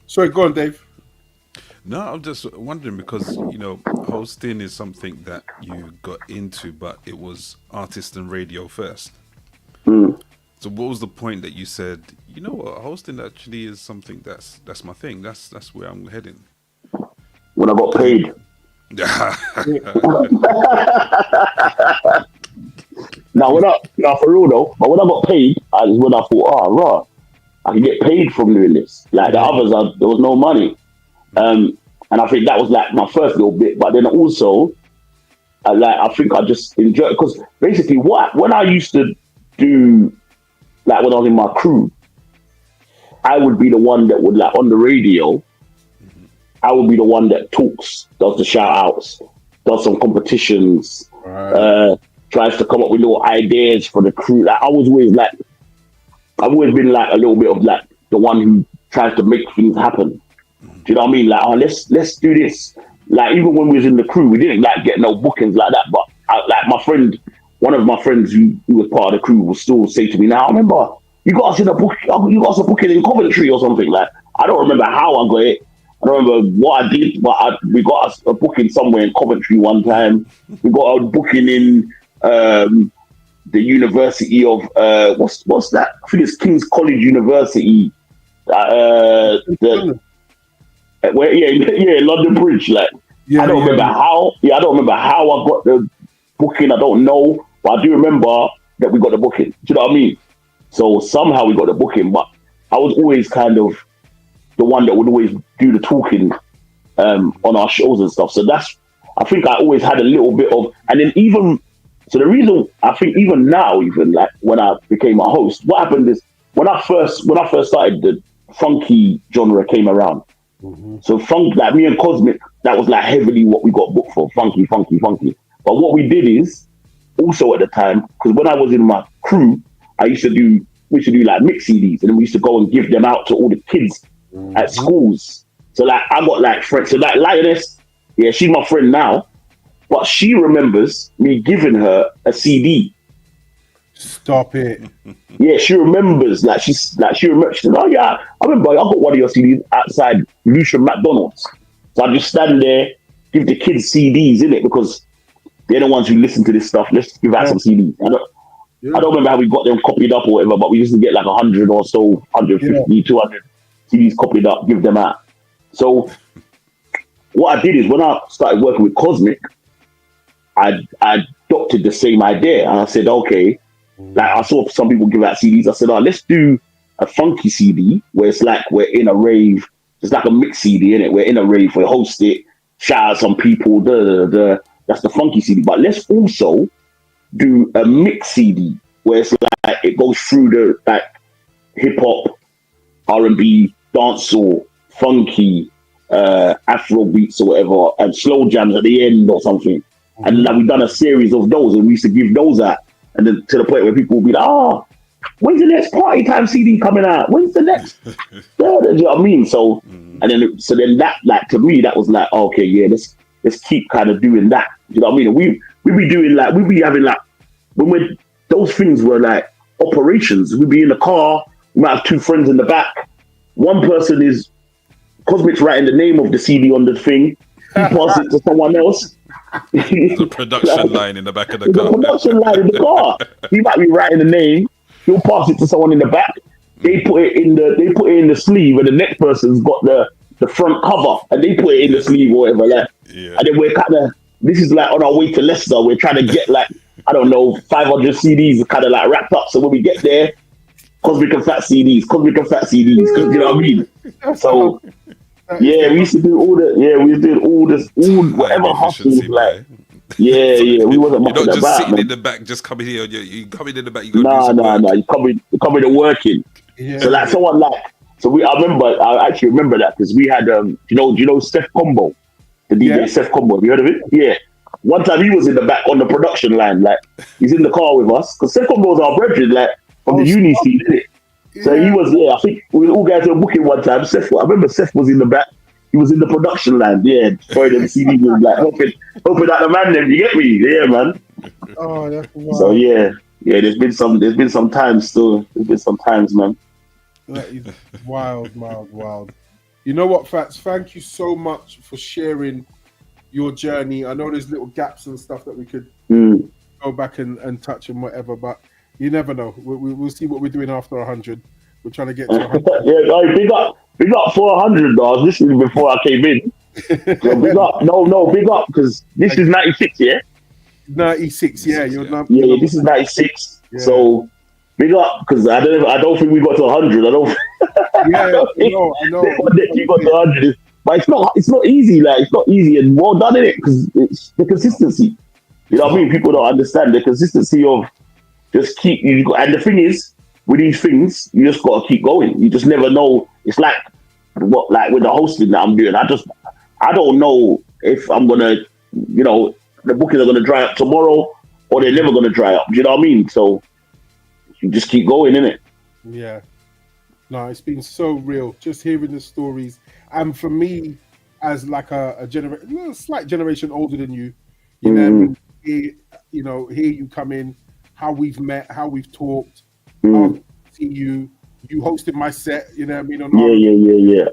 Speaker 1: Sorry, go on, Dave.
Speaker 2: No, I'm just wondering because, hosting is something that you got into, but it was artist and radio first. So what was the point that you said, you know what, hosting actually is something that's my thing. That's where I'm heading.
Speaker 3: When I got paid. Now for real though, but when I got paid, is when I thought, I can get paid from doing this. Like the others, there was no money. And I think that was like my first little bit. But then also, I think I just enjoyed it because basically when I used to do, like when I was in my crew, I would be the one that would like on the radio, I would be the one that talks, does the shout outs, does some competitions, tries to come up with little ideas for the crew. Like I've always been like a little bit of like the one who tries to make things happen. Do you know what I mean? Like, let's do this. Like even when we was in the crew, we didn't like get no bookings like that. But one of my friends who was part of the crew will still say to me, "Now, I remember you got us a booking in Coventry or something." Like I don't remember how I got it. I don't remember what I did, but we got us a booking somewhere in Coventry one time. We got a booking in the University of what's that? I think it's King's College University. London Bridge. Like I don't remember how. Yeah, I don't remember how I got the booking. I don't know, but I do remember that we got the booking. Do you know what I mean? So somehow we got the booking, but I was always kind of the one that would always do the talking on our shows and stuff. So I think I always had a little bit of, and then the reason I think even now, even like when I became a host, what happened is when I first started, the funky genre came around. So funk, like me and Cosmic, that was like heavily what we got booked for, funky. But what we did is also at the time, because when I was in my crew, we used to do like mix CDs, and then we used to go and give them out to all the kids at schools. So like I got like friends. So like Lioness, yeah, she's my friend now, but she remembers me giving her a CD.
Speaker 1: Stop it.
Speaker 3: Yeah, she remembers. She said, "Oh yeah, I remember I got one of your CDs outside Lucian McDonald's." So I just stand there, give the kids CDs in it because they're the ones who listen to this stuff. Let's give out some CDs. I don't remember how we got them copied up or whatever, but we used to get like 100 or so, 150, 200 CDs copied up, give them out. So what I did is when I started working with Cosmic, I adopted the same idea, and I said, okay, like I saw some people give out CDs. I said, let's do a funky CD where it's like we're in a rave. It's like a mix CD, innit? We're in a rave, we host it, shout out some people, that's the funky CD. But let's also do a mix CD where it's like it goes through the like hip hop, R&B, dancehall, funky, Afro beats or whatever, and slow jams at the end or something. And like we've done a series of those, and we used to give those out, and then to the point where people will be like, when's the next Party Time CD coming out? When's the next? You know what I mean? So, and then that, like, to me, that was like, okay, yeah, let's keep kind of doing that. You know what I mean? We be doing like, we be having like, when those things were like operations, we'd be in the car, we might have two friends in the back. One person is Cosmic's writing the name of the CD on the thing. He passes it to someone else.
Speaker 2: The production line in the back of the car.
Speaker 3: The production line in the car. He might be writing the name. He'll pass it to someone in the back. They put it in the sleeve, and the next person's got the front cover, and they put it in the sleeve or whatever. Like, and then we're kind of, this is like on our way to Leicester. We're trying to get like, I don't know, 500 CDs kind of like wrapped up. So when we get there, Cosmic and Fat CDs, you know what I mean? So yeah, we used to do all whatever hustles like. Yeah, we wasn't much
Speaker 2: You're not just
Speaker 3: about,
Speaker 2: sitting
Speaker 3: man.
Speaker 2: in the back, just coming here. You coming in the back. You
Speaker 3: No. You coming to working.
Speaker 1: Yeah.
Speaker 3: So like someone like, I actually remember that because we had you know Steph Combo, the DJ Steph Combo. Have you heard of it? Yeah. One time he was in the back on the production line, like he's in the car with us because Steph Combo was our brethren, like from the uni scene, didn't it? So he was there. I think we all guys were booking one time. I remember Seth was in the back. He was in the production line, throwing them CDs, like helping out the man. Them, you get me? Yeah, man.
Speaker 1: Oh, that's wild.
Speaker 3: So yeah. There's been some times still. There's been some times, man.
Speaker 1: That is wild. You know what, Fatz? Thank you so much for sharing your journey. I know there's little gaps and stuff that we could go back and touch and whatever, but you never know. We'll see what we're doing after 100. We're trying to get to 100.
Speaker 3: Big up for 100, dog. This is before I came in. So big up. No, big up because this is 96, yeah?
Speaker 1: 96, yeah.
Speaker 3: This is 96. Yeah. So big up because I don't think we got to 100. I don't. I know. You got to 100, but it's not easy. Like it's not easy and well done in it because it's the consistency. You know what I mean? People don't understand the consistency of just keep. And the thing is, with these things, you just got to keep going. You just never know. It's like with the hosting that I'm doing. I don't know if I'm gonna, the bookings are gonna dry up tomorrow or they're never gonna dry up. Do you know what I mean? So you just keep going, innit?
Speaker 1: Yeah. No, it's been so real. Just hearing the stories, and for me, as like a slight generation older than you, know, hear you come in, how we've met, how we've talked. See you hosted my set, you know what I mean? On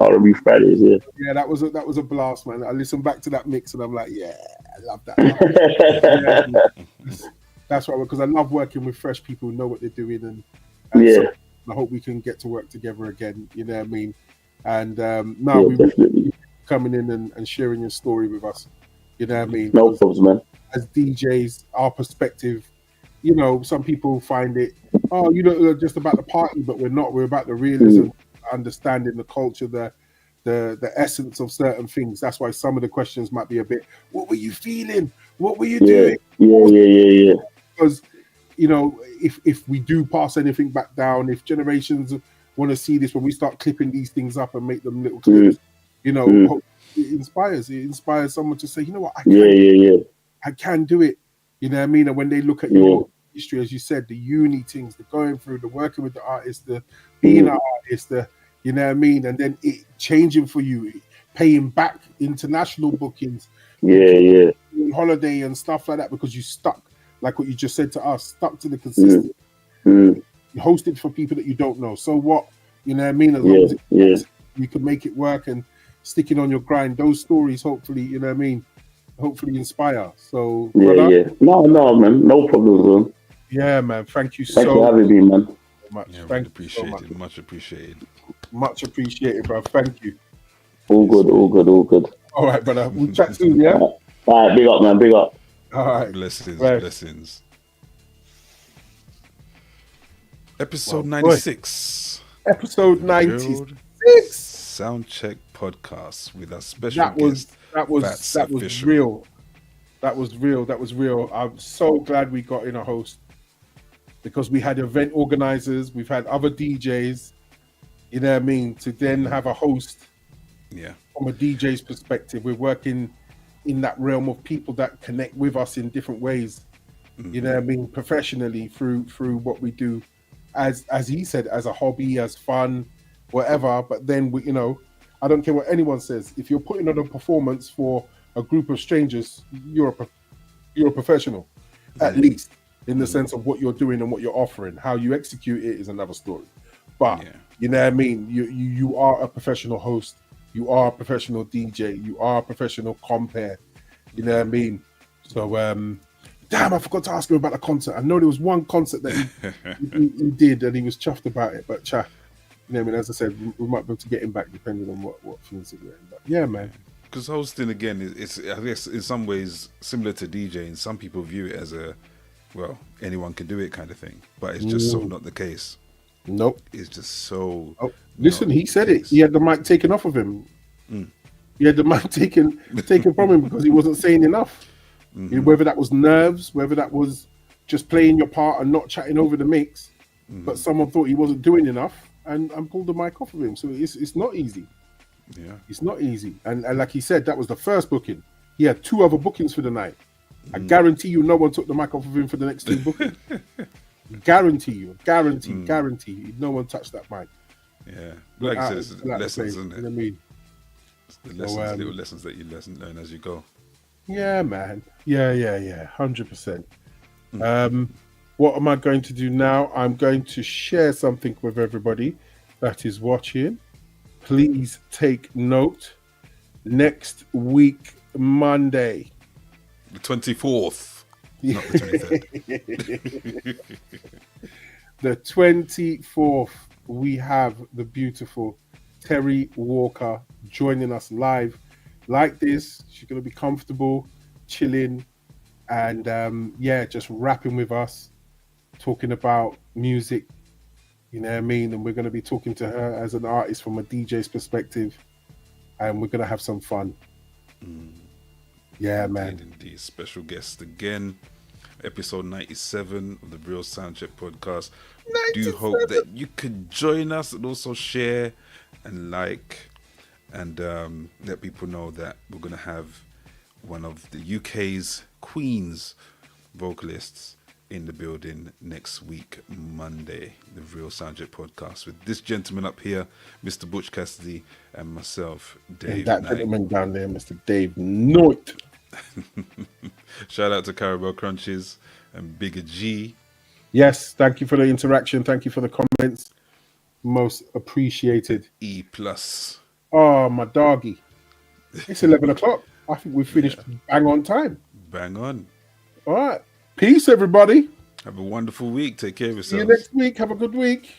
Speaker 3: R&B Fridays,
Speaker 1: yeah. That was a blast, man. I listened back to that mix and I'm like, yeah, I love that. That's right, because I love working with fresh people who know what they're doing, and so I hope we can get to work together again. You know what I mean? And we really coming in and sharing your story with us. You know what I mean?
Speaker 3: No problems, man.
Speaker 1: As DJs, our perspective. Some people find it, just about the party, but we're not. We're about the realism, understanding the culture, the essence of certain things. That's why some of the questions might be a bit, what were you feeling? What were you doing?
Speaker 3: Yeah.
Speaker 1: Because, if we do pass anything back down, if generations want to see this, when we start clipping these things up and make them little clips, it inspires someone to say, you know what, I can do it. You know what I mean? And when they look at your history, as you said, the uni things, the going through, the working with the artists, the being an artist, you know what I mean? And then it changing for you, paying back international bookings, holiday and stuff like that, because you stuck, like what you just said to us, stuck to the consistency. You hosted for people that you don't know. So what? You know what I mean? As long as you can make it work and sticking on your grind, those stories, hopefully, you know what I mean? Hopefully inspire. So no man, no problem, man. Yeah, man. Thank you
Speaker 3: Thanks for having me, man.
Speaker 1: Much.
Speaker 2: Yeah,
Speaker 1: Thank
Speaker 2: appreciate
Speaker 1: you so
Speaker 2: much appreciated.
Speaker 1: Much appreciated, bro. Thank you.
Speaker 3: All good.
Speaker 1: All right, brother. We'll chat soon, yeah?
Speaker 3: All right, big up, man. Big up.
Speaker 1: All right.
Speaker 2: Blessings,
Speaker 1: Right.
Speaker 2: blessings. Episode 96.
Speaker 1: Episode
Speaker 2: Real
Speaker 1: 96.
Speaker 2: Soundcheck Podcast with our special
Speaker 1: That was
Speaker 2: guest.
Speaker 1: that was
Speaker 2: Fatz
Speaker 1: that was
Speaker 2: official.
Speaker 1: real. That was real. That was real. I'm so glad we got in a host because we had event organizers, we've had other DJs, you know what I mean, to then have a host
Speaker 2: Yeah.
Speaker 1: from a DJ's perspective. We're working in that realm of people that connect with us in different ways. You know what I mean, professionally through what we do, as he said, as a hobby, as fun, whatever. But then we, you know, I don't care what anyone says. If you're putting on a performance for a group of strangers, you're a professional, at least in the sense of what you're doing and what you're offering. How you execute it is another story. But you know what I mean. You are a professional host. You are a professional DJ. You are a professional compere. You know what I mean. So damn, I forgot to ask him about the concert. I know there was one concert that he did and he was chuffed about it. But you know what I mean, as I said, we might be able to get him back depending on what things are doing. But yeah, man.
Speaker 2: Because hosting again is I guess in some ways similar to DJing. Some people view it as anyone can do it kind of thing, but it's just so not the case.
Speaker 1: Nope.
Speaker 2: It's just so.
Speaker 1: Oh, listen, he said it. He had the mic taken off of him. He had the mic taken from him because he wasn't saying enough. Whether that was nerves, whether that was just playing your part and not chatting over the mix, but someone thought he wasn't doing enough and pulled the mic off of him. So it's not easy.
Speaker 2: Yeah,
Speaker 1: it's not easy. And like he said, that was the first booking. He had 2 other bookings for the night. I guarantee you, no one took the mic off of him for the next 2 bookings. Guarantee. No one touched that mic.
Speaker 2: Yeah, like I said, it's lessons, isn't it?
Speaker 1: You know what I mean?
Speaker 2: It's the lessons, little lessons that you learn as you go.
Speaker 1: Yeah, man. Yeah. 100%. What am I going to do now? I'm going to share something with everybody that is watching. Please take note. Next week, Monday,
Speaker 2: the 24th, not the 23rd.
Speaker 1: The 24th, we have the beautiful Terry Walker joining us live like this. She's going to be comfortable, chilling, and just rapping with us, talking about music, you know what I mean? And we're going to be talking to her as an artist from a DJ's perspective, and we're going to have some fun. Yeah, man.
Speaker 2: Indeed. Special guest again. Episode 97 of the Real Soundcheck Podcast. We do hope that you can join us and also share and like and let people know that we're going to have one of the UK's Queen's vocalists in the building next week, Monday, the Real Soundcheck Podcast, with this gentleman up here, Mr. Butch Cassidy, and myself, Dave.
Speaker 1: And that gentleman down there, Mr. Dave Noit.
Speaker 2: Shout out to Carabao Crunches and Bigger G.
Speaker 1: Yes, thank you for the interaction. Thank you for the comments. Most appreciated.
Speaker 2: E+.
Speaker 1: Oh, my doggy. It's 11 o'clock. I think we finished bang on time.
Speaker 2: Bang on.
Speaker 1: All right. Peace, everybody.
Speaker 2: Have a wonderful week. Take care of yourselves.
Speaker 1: See you next week. Have a good week.